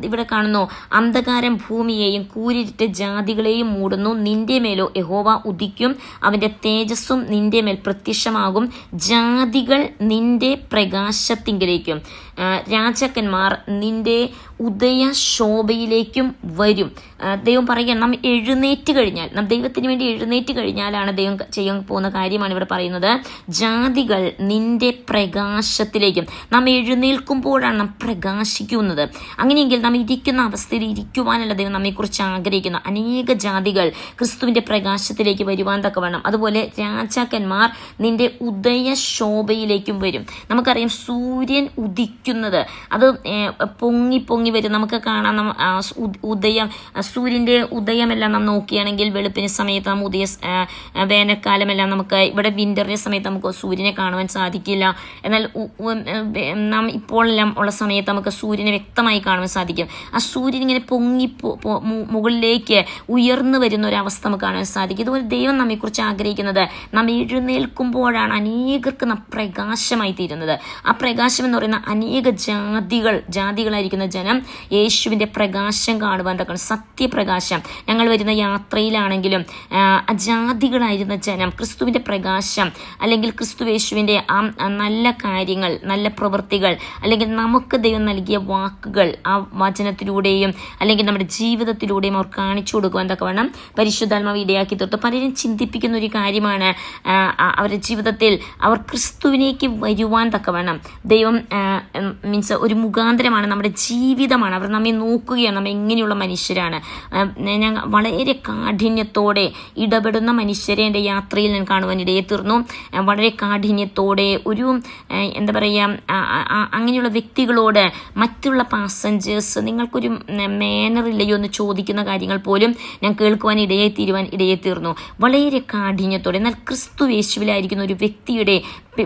ഇവിടെ കാണുന്നു, അന്ധകാരം ഭൂമിയെയും കൂരിരുട്ട് ജാതികളെയും മൂടുന്നു, നിന്റെ മേലോ യഹോവ ഉദിക്കും, അവന്റെ തേജസ്സും നിന്റെ മേൽ പ്രത്യക്ഷമാകും, ജാതികൾ നിന്റെ പ്രകാശത്തിങ്കിലേക്കും രാജാക്കന്മാർ നിന്റെ ഉദയശോഭയിലേക്കും വരും. ദൈവം പറയുകയാണ്, നാം എഴുന്നേറ്റ് കഴിഞ്ഞാൽ, നാം ദൈവത്തിന് വേണ്ടി എഴുന്നേറ്റ് കഴിഞ്ഞാലാണ് ദൈവം ചെയ്യാൻ പോകുന്ന കാര്യമാണ് ഇവിടെ പറയുന്നത്. ജാതികൾ നിന്റെ പ്രകാശത്തിലേക്കും. നാം എഴുന്നേൽക്കുമ്പോഴാണ് നാം പ്രകാശിക്കുന്നത്. അങ്ങനെയെങ്കിൽ നാം ഇരിക്കുന്ന അവസ്ഥയിൽ ഇരിക്കുവാനല്ല ദൈവം നമ്മെക്കുറിച്ച് ആഗ്രഹിക്കുന്നു. അനേക ജാതികൾ ക്രിസ്തുവിൻ്റെ പ്രകാശത്തിലേക്ക് വരുവാൻ തക്കവണ്ണം. അതുപോലെ രാജാക്കന്മാർ നിന്റെ ഉദയശോഭയിലേക്കും വരും. നമുക്കറിയാം, സൂര്യൻ ഉദിക്കുന്നത് അത് പൊങ്ങി വരും. നമുക്ക് കാണാം, സൂര്യൻ്റെ ഉദയമെല്ലാം നാം നോക്കുകയാണെങ്കിൽ വെളുപ്പിന് സമയത്ത് നാം വേനൽക്കാലമെല്ലാം നമുക്ക് ഇവിടെ വിൻ്ററിൻ്റെ സമയത്ത് നമുക്ക് സൂര്യനെ കാണുവാൻ സാധിക്കില്ല. എന്നാൽ നാം ഇപ്പോഴെല്ലാം ഉള്ള സമയത്ത് നമുക്ക് സൂര്യനെ വ്യക്തമായി കാണുവാൻ സാധിക്കും. ആ സൂര്യൻ ഇങ്ങനെ മുകളിലേക്ക് ഉയർന്നു വരുന്ന ഒരവസ്ഥ നമുക്ക് കാണാൻ സാധിക്കും. ഇതുപോലെ ദൈവം നമ്മെക്കുറിച്ച് ആഗ്രഹിക്കുന്നത്, നാം എഴുന്നേൽക്കുമ്പോഴാണ് അനേകർക്ക് നാം പ്രകാശമായി തീരുന്നത്. ആ പ്രകാശം എന്ന് പറയുന്ന അനേക ജാതികളായിരിക്കുന്ന ജനം യേശുവിൻ്റെ പ്രകാശം കാണുവാൻ തക്കണം. സത്യപ്രകാശം. ഞങ്ങൾ വരുന്ന യാത്രയിലാണെങ്കിലും അജാതികളായിരുന്ന ജനം ക്രിസ്തുവിൻ്റെ പ്രകാശം, അല്ലെങ്കിൽ ക്രിസ്തു യേശുവിൻ്റെ ആ നല്ല കാര്യങ്ങൾ, നല്ല പ്രവൃത്തികൾ, അല്ലെങ്കിൽ നമുക്ക് ദൈവം നൽകിയ വാക്കുകൾ ആ വചനത്തിലൂടെയും അല്ലെങ്കിൽ നമ്മുടെ ജീവിതത്തിലൂടെയും അവർ കാണിച്ചു കൊടുക്കുവാൻ തക്കവണ്ണം പരിശുദ്ധാത്മാവ് ഇടയാക്കി തീർത്തു. പലരും ചിന്തിപ്പിക്കുന്ന ഒരു കാര്യമാണ്, അവരുടെ ജീവിതത്തിൽ അവർ ക്രിസ്തുവിനേക്ക് വരുവാൻ തക്കവണ്ണം ദൈവം മീൻസ് ഒരു മുഖാന്തരമാണ്, നമ്മുടെ ജീവിതമാണ്. അവർ നമ്മെ നോക്കുകയാണ്, നമ്മെ എങ്ങനെയുള്ള മനുഷ്യരാണ്. ഞാൻ വളരെ കാഠിന്യത്തോടെ ഇടപെടുന്ന മനുഷ്യരെ എൻ്റെ യാത്രയിൽ ഞാൻ കാണുവാൻ ഇടയെ തീർന്നു. വളരെ കാഠിന്യത്തോടെ ഒരു എന്താ പറയുക, അങ്ങനെയുള്ള വ്യക്തികളോട് മറ്റുള്ള പാസഞ്ചേഴ്സ് നിങ്ങൾക്കൊരു മാനറില്ലയോ എന്ന് ചോദിക്കുന്ന കാര്യങ്ങൾ പോലും ഞാൻ കേൾക്കുവാൻ ഇടയെ തീർന്നു, വളരെ കാഠിന്യത്തോടെ. എന്നാൽ ക്രിസ്തു യേശുവിലായിരിക്കുന്ന ഒരു വ്യക്തിയുടെ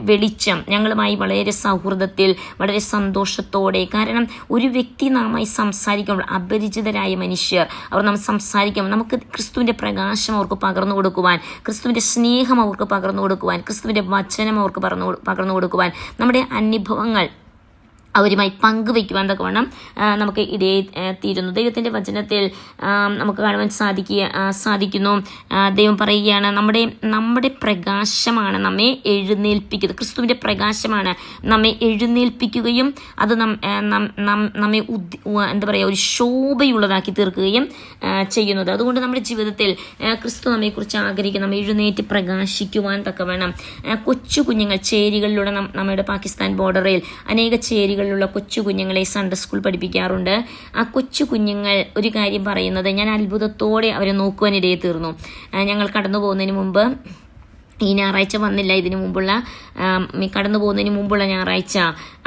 വെളിച്ചം ഞങ്ങളുമായി വളരെ സൗഹൃദത്തിൽ, വളരെ സന്തോഷത്തോടെ. കാരണം ഒരു വ്യക്തി നാമായി സംസാരിക്കുമ്പോൾ, അപരിചിതരായ മനുഷ്യർ അവർ നാം സംസാരിക്കുമ്പോൾ നമുക്ക് ക്രിസ്തുവിൻ്റെ പ്രകാശം അവർക്ക് പകർന്നു കൊടുക്കുവാൻ, ക്രിസ്തുവിൻ്റെ സ്നേഹം അവർക്ക് പകർന്നു കൊടുക്കുവാൻ, ക്രിസ്തുവിൻ്റെ വചനം അവർക്ക് പകർന്നു കൊടുക്കുവാൻ, നമ്മുടെ അനുഭവങ്ങൾ അവരുമായി പങ്കുവയ്ക്കുവാൻ വേണം നമുക്ക് ഇടയെ തീരുന്നു. ദൈവത്തിൻ്റെ വചനത്തിൽ നമുക്ക് കാണുവാൻ സാധിക്കുന്നു. ദൈവം പറയുകയാണ്, നമ്മുടെ പ്രകാശമാണ് നമ്മെ എഴുന്നേൽപ്പിക്കുന്നത്. ക്രിസ്തുവിൻ്റെ പ്രകാശമാണ് നമ്മെ എഴുന്നേൽപ്പിക്കുകയും അത് നമ്മെ എന്താ പറയുക, ഒരു ശോഭയുള്ളതാക്കി തീർക്കുകയും ചെയ്യുന്നത്. അതുകൊണ്ട് നമ്മുടെ ജീവിതത്തിൽ ക്രിസ്തു നമ്മെക്കുറിച്ച് ആഗ്രഹിക്കുന്ന, നമ്മെ എഴുന്നേറ്റ് പ്രകാശിക്കുവാൻ തക്കവണ്ണം കൊച്ചു കുഞ്ഞുങ്ങൾ ചേരികളിലൂടെ നമ്മുടെ പാകിസ്ഥാൻ ബോർഡറിൽ അനേക ചേരികൾ ുള്ള കൊച്ചു കുഞ്ഞുങ്ങളെ സൺഡേ സ്കൂൾ പഠിപ്പിക്കാറുണ്ട്. ആ കൊച്ചു കുഞ്ഞുങ്ങൾ ഒരു കാര്യം പറയുന്നത് ഞാൻ അത്ഭുതത്തോടെ അവരെ നോക്കുവാനിടയെ തീർന്നു. ഞങ്ങൾ കടന്നു പോകുന്നതിന് മുമ്പ്, ഈ ഞായറാഴ്ച വന്നില്ല, കടന്നു പോകുന്നതിന് മുമ്പുള്ള ഞായറാഴ്ച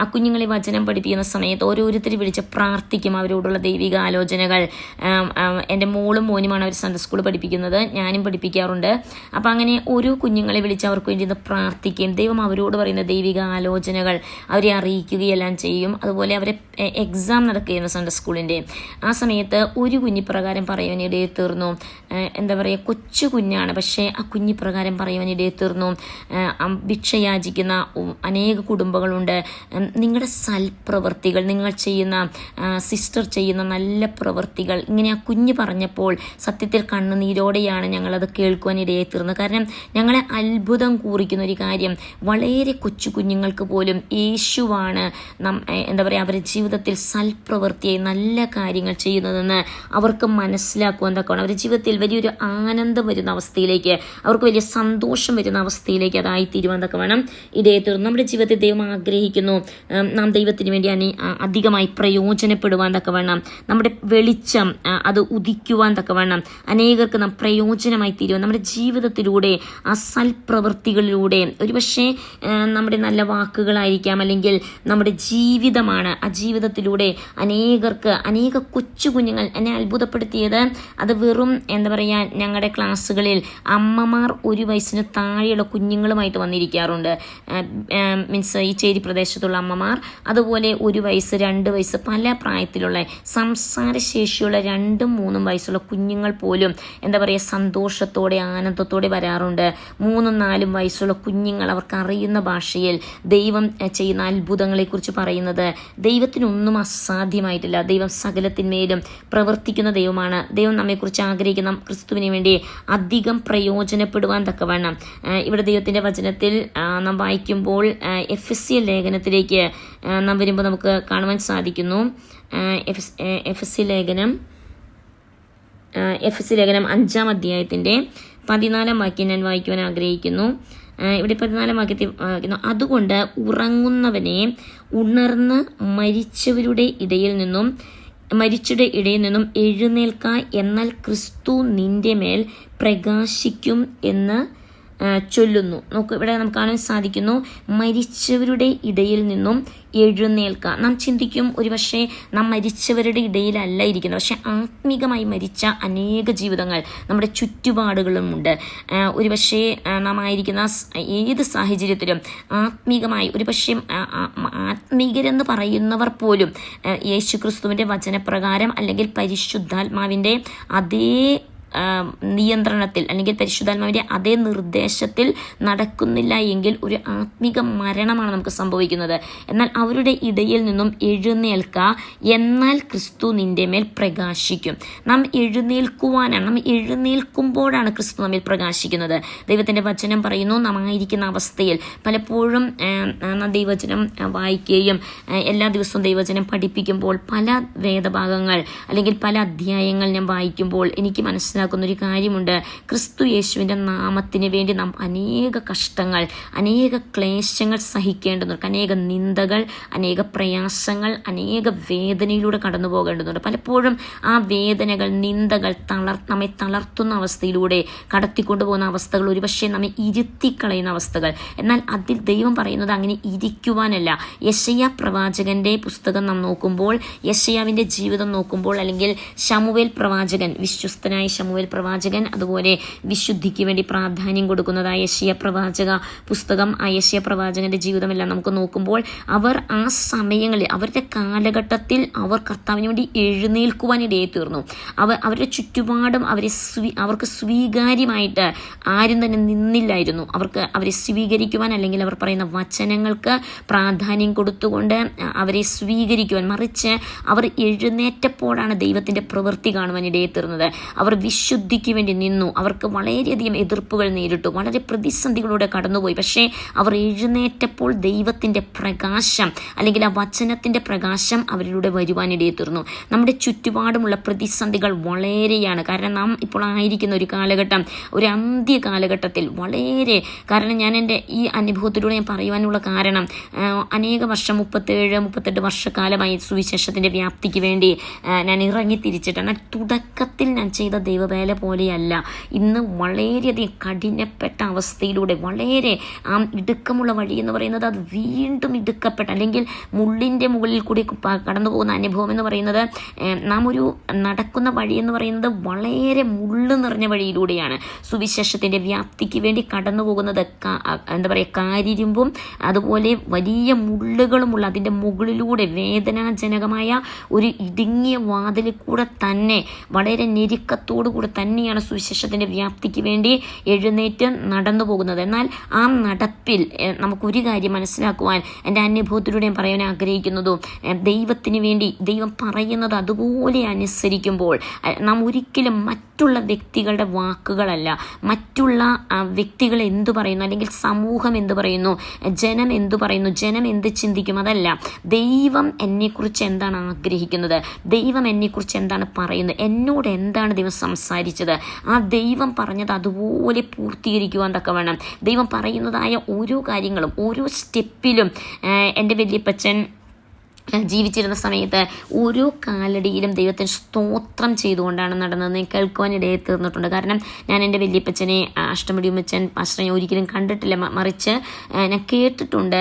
ആ കുഞ്ഞുങ്ങളെ വചനം പഠിപ്പിക്കുന്ന സമയത്ത് ഓരോരുത്തർ വിളിച്ച് പ്രാർത്ഥിക്കും, അവരോടുള്ള ദൈവിക ആലോചനകൾ. എൻ്റെ മോളും മോനുമാണ് അവർ സൺഡേ സ്കൂൾ പഠിപ്പിക്കുന്നത്, ഞാനും പഠിപ്പിക്കാറുണ്ട്. അപ്പം അങ്ങനെ ഓരോ കുഞ്ഞുങ്ങളെ വിളിച്ച് അവർക്ക് വേണ്ടി പ്രാർത്ഥിക്കുകയും ദൈവം അവരോട് പറയുന്ന ദൈവിക ആലോചനകൾ അവരെ അറിയിക്കുകയെല്ലാം ചെയ്യും. അതുപോലെ അവരെ എക്സാം നടക്കുകയായിരുന്നു സൺഡേ സ്കൂളിൻ്റെ. ആ സമയത്ത് ഒരു കുഞ്ഞിപ്രകാരം പറയുവാനിടയെ തീർന്നു. എന്താ പറയുക, കൊച്ചു കുഞ്ഞാണ്, പക്ഷേ ആ കുഞ്ഞിപ്രകാരം പറയുവാനിടയെ തീർന്നു. ഭിക്ഷ യാചിക്കുന്ന അനേക കുടുംബങ്ങളുണ്ട്. നിങ്ങളുടെ സൽപ്രവർത്തികൾ, നിങ്ങൾ ചെയ്യുന്ന സിസ്റ്റർ ചെയ്യുന്ന നല്ല പ്രവൃത്തികൾ, ഇങ്ങനെ ആ കുഞ്ഞ് പറഞ്ഞപ്പോൾ സത്യത്തിൽ കണ്ണുനീരോടെയാണ് ഞങ്ങളത് കേൾക്കുവാനിടയെ തീർന്നത്. കാരണം ഞങ്ങളെ അത്ഭുതം കൂറിക്കുന്ന ഒരു കാര്യം, വളരെ കൊച്ചു കുഞ്ഞുങ്ങൾക്ക് പോലും യേശുവാണ് എന്താ പറയുക, അവരുടെ ജീവിതത്തിൽ സൽപ്രവൃത്തിയായി നല്ല കാര്യങ്ങൾ ചെയ്യുന്നതെന്ന് അവർക്ക് മനസ്സിലാക്കുവാൻ തക്കവണ്ണം, അവരുടെ ജീവിതത്തിൽ വലിയൊരു ആനന്ദം വരുന്ന അവസ്ഥയിലേക്ക്, അവർക്ക് വലിയ സന്തോഷം വരുന്ന അവസ്ഥയിലേക്ക് അതായി തീരുവാൻ തക്കവണ്ണം ഇടയെ തീർന്നു. നമ്മുടെ ജീവിതത്തിൽ ദൈവം ആഗ്രഹിക്കുന്നു നാം ദൈവത്തിന് വേണ്ടി അധികമായി പ്രയോജനപ്പെടുവാൻ തക്കവണ്ണം, നമ്മുടെ വെളിച്ചം അത് ഉദിക്കുവാൻ തക്കവണ്ണം, അനേകർക്ക് നാം പ്രയോജനമായി തീരുവാൻ, നമ്മുടെ ജീവിതത്തിലൂടെ ആ സൽപ്രവൃത്തികളിലൂടെ, ഒരുപക്ഷെ നമ്മുടെ നല്ല വാക്കുകളായിരിക്കാം, അല്ലെങ്കിൽ നമ്മുടെ ജീവിതമാണ്, ആ ജീവിതത്തിലൂടെ അനേക കൊച്ചു കുഞ്ഞുങ്ങൾ. എന്നെ അത്ഭുതപ്പെടുത്തിയത് അത് വെറും എന്താ പറയുക, ഞങ്ങളുടെ ക്ലാസ്സുകളിൽ അമ്മമാർ 1 വയസ്സിന് താഴെയുള്ള കുഞ്ഞുങ്ങളുമായിട്ട് വന്നിരിക്കാറുണ്ട്. മീൻസ് ഈ ചേരി പ്രദേശത്തുള്ള അമ്മമാർ, അതുപോലെ 1 വയസ്സ് 2 വയസ്സ് പല പ്രായത്തിലുള്ള സംസാരശേഷിയുള്ള 2ഉം 3ഉം വയസ്സുള്ള കുഞ്ഞുങ്ങൾ പോലും എന്താ പറയുക, സന്തോഷത്തോടെ ആനന്ദത്തോടെ വരാറുണ്ട്. 3ഉം 4ഉം വയസ്സുള്ള കുഞ്ഞുങ്ങൾ അവർക്ക് അറിയുന്ന ഭാഷയിൽ ദൈവം ചെയ്യുന്ന അത്ഭുതങ്ങളെക്കുറിച്ച് പറയുന്നത്. ദൈവത്തിനൊന്നും അസാധ്യമായിട്ടില്ല. ദൈവം സകലത്തിന്മേലും പ്രവർത്തിക്കുന്ന ദൈവമാണ്. ദൈവം നമ്മെക്കുറിച്ച് ആഗ്രഹിക്കുന്ന ക്രിസ്തുവിന് വേണ്ടി അധികം പ്രയോജനപ്പെടുവാൻ തക്കവണ്ണം ഇവിടെ ദൈവത്തിൻ്റെ വചനത്തിൽ നാം വായിക്കുമ്പോൾ എഫെസ്യ ലേഖനത്തിലേക്ക് നാം വരുമ്പോൾ നമുക്ക് കാണുവാൻ സാധിക്കുന്നു. എഫെസ്യ ലേഖനം 5-ാം അധ്യായത്തിൻ്റെ 14-ാം വാക്യം ഞാൻ വായിക്കുവാൻ ആഗ്രഹിക്കുന്നു. ഇവിടെ 14-ാം വാക്യത്തിൽ വായിക്കുന്നു, അതുകൊണ്ട് ഉറങ്ങുന്നവനെ ഉണർന്ന് മരിച്ചവരുടെ ഇടയിൽ നിന്നും എഴുന്നേൽക്ക, എന്നാൽ ക്രിസ്തു നിന്റെ മേൽ പ്രകാശിക്കും എന്ന് ചൊല്ലുന്നു. നോക്കൂ, ഇവിടെ നമുക്ക് കാണാൻ സാധിക്കുന്നു, മരിച്ചവരുടെ ഇടയിൽ നിന്നും എഴുന്നേൽക്കുക. നാം ചിന്തിക്കും ഒരുപക്ഷെ നാം മരിച്ചവരുടെ ഇടയിലല്ല ഇരിക്കുന്നത്, പക്ഷെ ആത്മീകമായി മരിച്ച അനേക ജീവിതങ്ങൾ നമ്മുടെ ചുറ്റുപാടുകളുമുണ്ട്. ഒരുപക്ഷെ നാം ആയിരിക്കുന്ന ഏത് സാഹചര്യത്തിലും ആത്മീകമായി, ഒരുപക്ഷെ ആത്മീകരെന്ന് പറയുന്നവർ പോലും യേശുക്രിസ്തുവിൻ്റെ വചനപ്രകാരം അല്ലെങ്കിൽ പരിശുദ്ധാത്മാവിൻ്റെ അതേ നിയന്ത്രണത്തിൽ അല്ലെങ്കിൽ പരിശുദ്ധാത്മാവിൻ്റെ അതേ നിർദ്ദേശത്തിൽ നടക്കുന്നില്ല എങ്കിൽ ഒരു ആത്മീക മരണമാണ് നമുക്ക് സംഭവിക്കുന്നത്. എന്നാൽ അവരുടെ ഇടയിൽ നിന്നും എഴുന്നേൽക്ക, എന്നാൽ ക്രിസ്തു നിന്റെ മേൽ പ്രകാശിക്കും. നാം എഴുന്നേൽക്കുവാനാണ്, നാം എഴുന്നേൽക്കുമ്പോഴാണ് ക്രിസ്തു നമ്മിൽ പ്രകാശിക്കുന്നത്. ദൈവത്തിൻ്റെ വചനം പറയുന്നു, നാം ആയിരിക്കുന്ന അവസ്ഥയിൽ പലപ്പോഴും ദൈവവചനം വായിക്കുകയും എല്ലാ ദിവസവും ദൈവവചനം പഠിപ്പിക്കുമ്പോൾ പല വേദഭാഗങ്ങൾ അല്ലെങ്കിൽ പല അധ്യായങ്ങൾ ഞാൻ വായിക്കുമ്പോൾ എനിക്ക് മനസ്സിലാക്കും മനസ്സിലാക്കുന്ന ഒരു കാര്യമുണ്ട്. ക്രിസ്തു യേശുവിൻ്റെ നാമത്തിന് വേണ്ടി നാം അനേക കഷ്ടങ്ങൾ, അനേക ക്ലേശങ്ങൾ സഹിക്കേണ്ടതുണ്ട്, അനേക നിന്ദകൾ, അനേക പ്രയാസങ്ങൾ, അനേക വേദനയിലൂടെ കടന്നു പോകേണ്ടതുണ്ട്. പലപ്പോഴും ആ വേദനകൾ, നിന്ദകൾ നമ്മെ തളർത്തുന്ന അവസ്ഥയിലൂടെ കടത്തിക്കൊണ്ടുപോകുന്ന അവസ്ഥകൾ, ഒരുപക്ഷെ നമ്മെ ഇരുത്തിക്കളയുന്ന അവസ്ഥകൾ. എന്നാൽ അതിൽ ദൈവം പറയുന്നത് അങ്ങനെ ഇരിക്കുവാനല്ല. യെശയ്യാ പ്രവാചകന്റെ പുസ്തകം നാം നോക്കുമ്പോൾ, യെശയ്യാവിൻ്റെ ജീവിതം നോക്കുമ്പോൾ, അല്ലെങ്കിൽ ശമൂവേൽ പ്രവാചകൻ, വിശ്വസ്തനായ ശമൂവേൽ പ്രവാചകൻ, അതുപോലെ വിശുദ്ധിക്ക് വേണ്ടി പ്രാധാന്യം കൊടുക്കുന്നതായ യെശയ്യാ പ്രവാചക പുസ്തകം, ആ യെശയ്യാ പ്രവാചകന്റെ ജീവിതമെല്ലാം നമുക്ക് നോക്കുമ്പോൾ, അവർ ആ സമയങ്ങളിൽ, അവരുടെ കാലഘട്ടത്തിൽ അവർ കർത്താവിന് വേണ്ടി എഴുന്നേൽക്കുവാനിടയായി തീർന്നു. അവരുടെ ചുറ്റുപാടും അവർക്ക് സ്വീകാര്യമായിട്ട് ആരും തന്നെ നിന്നില്ലായിരുന്നു. അവരെ സ്വീകരിക്കുവാൻ, അല്ലെങ്കിൽ അവർ പറയുന്ന വചനങ്ങൾക്ക് പ്രാധാന്യം കൊടുത്തുകൊണ്ട് അവരെ സ്വീകരിക്കുവാൻ, മറിച്ച് അവർ എഴുന്നേറ്റപ്പോഴാണ് ദൈവത്തിൻ്റെ പ്രവൃത്തി കാണുവാൻ ഇടയായി തീർന്നത്. അവർ വിശുദ്ധിക്ക് വേണ്ടി നിന്നു. അവർക്ക് വളരെയധികം എതിർപ്പുകൾ നേരിട്ടു, വളരെ പ്രതിസന്ധികളൂടെ കടന്നുപോയി. പക്ഷേ അവർ എഴുന്നേറ്റപ്പോൾ ദൈവത്തിൻ്റെ പ്രകാശം, അല്ലെങ്കിൽ ആ വചനത്തിൻ്റെ പ്രകാശം അവരിലൂടെ വരുവാനിടയായി തീർന്നു. നമ്മുടെ ചുറ്റുപാടുമുള്ള പ്രതിസന്ധികൾ വളരെയാണ്. കാരണം നാം ഇപ്പോൾ ആയിരിക്കുന്ന ഒരു കാലഘട്ടം, ഒരു അന്ത്യ കാലഘട്ടത്തിൽ വളരെ, കാരണം ഞാൻ എൻ്റെ ഈ അനുഭവത്തിലൂടെ ഞാൻ പറയുവാനുള്ള കാരണം, അനേക വർഷം, 37-38 വർഷക്കാലമായി സുവിശേഷത്തിൻ്റെ വ്യാപ്തിക്ക് വേണ്ടി ഞാൻ ഇറങ്ങി തിരിച്ചിട്ടാണ്. തുടക്കത്തിൽ ഞാൻ ചെയ്ത ദൈവവേല പോലെയല്ല. ഇന്ന് വളരെയധികം കഠിനപ്പെട്ട അവസ്ഥയിലൂടെ, വളരെ ഇടുക്കമുള്ള വഴി എന്ന് പറയുന്നത് അത് വീണ്ടും ഇടുക്കപ്പെട്ട, അല്ലെങ്കിൽ മുള്ളിൻ്റെ മുകളിൽ കൂടി കടന്നു പോകുന്ന അനുഭവം എന്ന് പറയുന്നത്, നാം ഒരു നടക്കുന്ന വഴി എന്ന് പറയുന്നത് വളരെ മുള്ള് നിറഞ്ഞ വഴിയിലൂടെയാണ്. സുവിശേഷത്തിൻ്റെ വ്യാപ്തിക്ക് വേണ്ടി കടന്നു പോകുന്നത് എന്താ പറയുക, കാരിരുമ്പും അതുപോലെ വലിയ മുള്ളുകളുമുള്ള അതിൻ്റെ മുകളിലൂടെ വേദനാജനകമായ ഒരു ഇടുങ്ങിയ വാതിലിൽ കൂടെ തന്നെ, വളരെ ഞെരുക്കത്തോടു കൂടെ തന്നെയാണ് സുവിശേഷത്തിൻ്റെ വ്യാപ്തിക്ക് വേണ്ടി എഴുന്നേറ്റ് നടന്നു പോകുന്നത്. എന്നാൽ ആ നടപ്പിൽ നമുക്കൊരു കാര്യം മനസ്സിലാക്കുവാൻ എൻ്റെ അനുഭവത്തിലൂടെ ഞാൻ പറയാൻ ആഗ്രഹിക്കുന്നതും, ദൈവത്തിന് വേണ്ടി ദൈവം പറയുന്നത് അതുപോലെ അനുസരിക്കുമ്പോൾ നാം ഒരിക്കലും മറ്റുള്ള വ്യക്തികളുടെ വാക്കുകളല്ല, മറ്റുള്ള വ്യക്തികൾ എന്തു പറയുന്നു, അല്ലെങ്കിൽ സമൂഹം എന്തു പറയുന്നു, ജനം എന്തു പറയുന്നു, ജനം എന്ത് ചിന്തിക്കും, അതല്ല. ദൈവം എന്നെക്കുറിച്ച് എന്താണ് ആഗ്രഹിക്കുന്നത്, ദൈവം എന്നെക്കുറിച്ച് എന്താണ് പറയുന്നത്, എന്നോട് എന്താണ് ദൈവം സംസാരിച്ചത്, ആ ദൈവം പറഞ്ഞത് അതുപോലെ പൂർത്തീകരിക്കുവാൻ തക്കവണ്ണം ദൈവം പറയുന്നതായ ഓരോ കാര്യങ്ങളും, ഓരോ സ്റ്റെപ്പിലും എൻ്റെ വല്യപ്പച്ചൻ ജീവിച്ചിരുന്ന സമയത്ത് ഓരോ കാലടിയിലും ദൈവത്തിന് സ്തോത്രം ചെയ്തുകൊണ്ടാണ് നടന്നതെന്ന് കേൾക്കുവാനിടയിൽ തീർന്നിട്ടുണ്ട്. കാരണം ഞാൻ എൻ്റെ വല്യപ്പച്ചനെ, അഷ്ടമുടിയമ്മച്ചൻ പാസ്റ്ററെ ഒരിക്കലും കണ്ടിട്ടില്ല, മറിച്ച് ഞാൻ കേട്ടിട്ടുണ്ട്.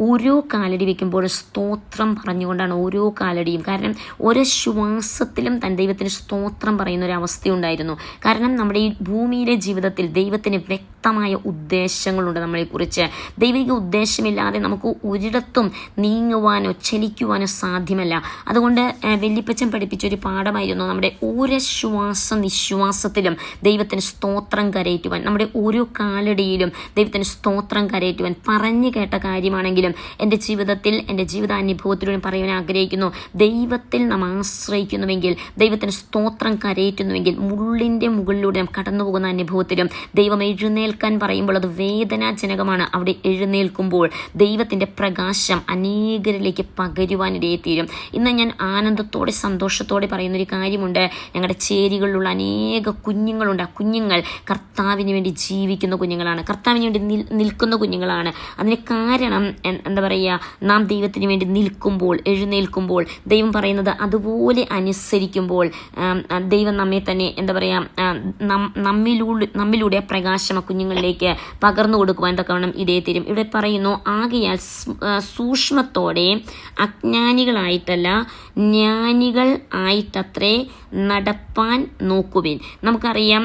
ഓരോ കാലടി വയ്ക്കുമ്പോൾ സ്തോത്രം പറഞ്ഞുകൊണ്ടാണ് ഓരോ കാലടിയും. കാരണം ഓരോ ശ്വാസത്തിലും തൻ ദൈവത്തിന് സ്തോത്രം പറയുന്ന ഒരു അവസ്ഥയുണ്ടായിരുന്നു. കാരണം നമ്മുടെ ഈ ഭൂമിയിലെ ജീവിതത്തിൽ ദൈവത്തിന് വ്യക്തമായ ഉദ്ദേശങ്ങളുണ്ട് നമ്മളെക്കുറിച്ച്. ദൈവിക ഉദ്ദേശമില്ലാതെ നമുക്ക് ഒരിടത്തും നീങ്ങുവാനോ ചലിക്കുവാനോ സാധ്യമല്ല. അതുകൊണ്ട് വല്യപ്പച്ചൻ പഠിപ്പിച്ചൊരു പാഠമായിരുന്നു, നമ്മുടെ ഓരോ ശ്വാസ നിശ്വാസത്തിലും ദൈവത്തിന് സ്തോത്രം കരയറ്റുവാൻ, നമ്മുടെ ഓരോ കാലടിയിലും ദൈവത്തിന് സ്തോത്രം കരയറ്റുവാൻ. പറഞ്ഞു കേട്ട കാര്യമാണെങ്കിലും എൻ്റെ ജീവിതത്തിൽ, എൻ്റെ ജീവിതാനുഭവത്തിലൂടെ പറയാൻ ആഗ്രഹിക്കുന്നു, ദൈവത്തിൽ നാം ആശ്രയിക്കുന്നുവെങ്കിൽ, ദൈവത്തിന് സ്തോത്രം കരയറ്റുന്നുവെങ്കിൽ, മുള്ളിൻ്റെ മുകളിലൂടെ നാം കടന്നു പോകുന്ന അനുഭവത്തിലും ദൈവം എഴുന്നേൽക്കാൻ പറയുമ്പോൾ അത് വേദനാജനകമാണ്. അവിടെ എഴുന്നേൽക്കുമ്പോൾ ദൈവത്തിൻ്റെ പ്രകാശം അനേകരിലേക്ക് പകരുവാനിടയെത്തീരും. ഇന്ന് ഞാൻ ആനന്ദത്തോടെ, സന്തോഷത്തോടെ പറയുന്നൊരു കാര്യമുണ്ട്. ഞങ്ങളുടെ ചേരികളിലുള്ള അനേക കുഞ്ഞുങ്ങളുണ്ട്. ആ കുഞ്ഞുങ്ങൾ കർത്താവിന് വേണ്ടി ജീവിക്കുന്ന കുഞ്ഞുങ്ങളാണ്, കർത്താവിന് വേണ്ടി നിൽക്കുന്ന കുഞ്ഞുങ്ങളാണ്. അതിന് കാരണം എന്താ പറയുക, നാം ദൈവത്തിന് വേണ്ടി നിൽക്കുമ്പോൾ, എഴുന്നേൽക്കുമ്പോൾ, ദൈവം പറയുന്നത് അതുപോലെ അനുസരിക്കുമ്പോൾ ദൈവം നമ്മെ തന്നെ എന്താ പറയുക, നമ്മിലൂടെ പ്രകാശം ആ കുഞ്ഞുങ്ങളിലേക്ക് പകർന്നു കൊടുക്കുവാൻ തക്കവണ്ണം ഇടയെത്തീരും. ഇവിടെ പറയുന്നു, ആകയാൽ സൂക്ഷ്മത്തോടെ അജ്ഞാനികളായിട്ടല്ല ജ്ഞാനികൾ ആയിട്ടത്രേ നടപ്പാൻ നോക്കുവിൻ. നമുക്കറിയാം,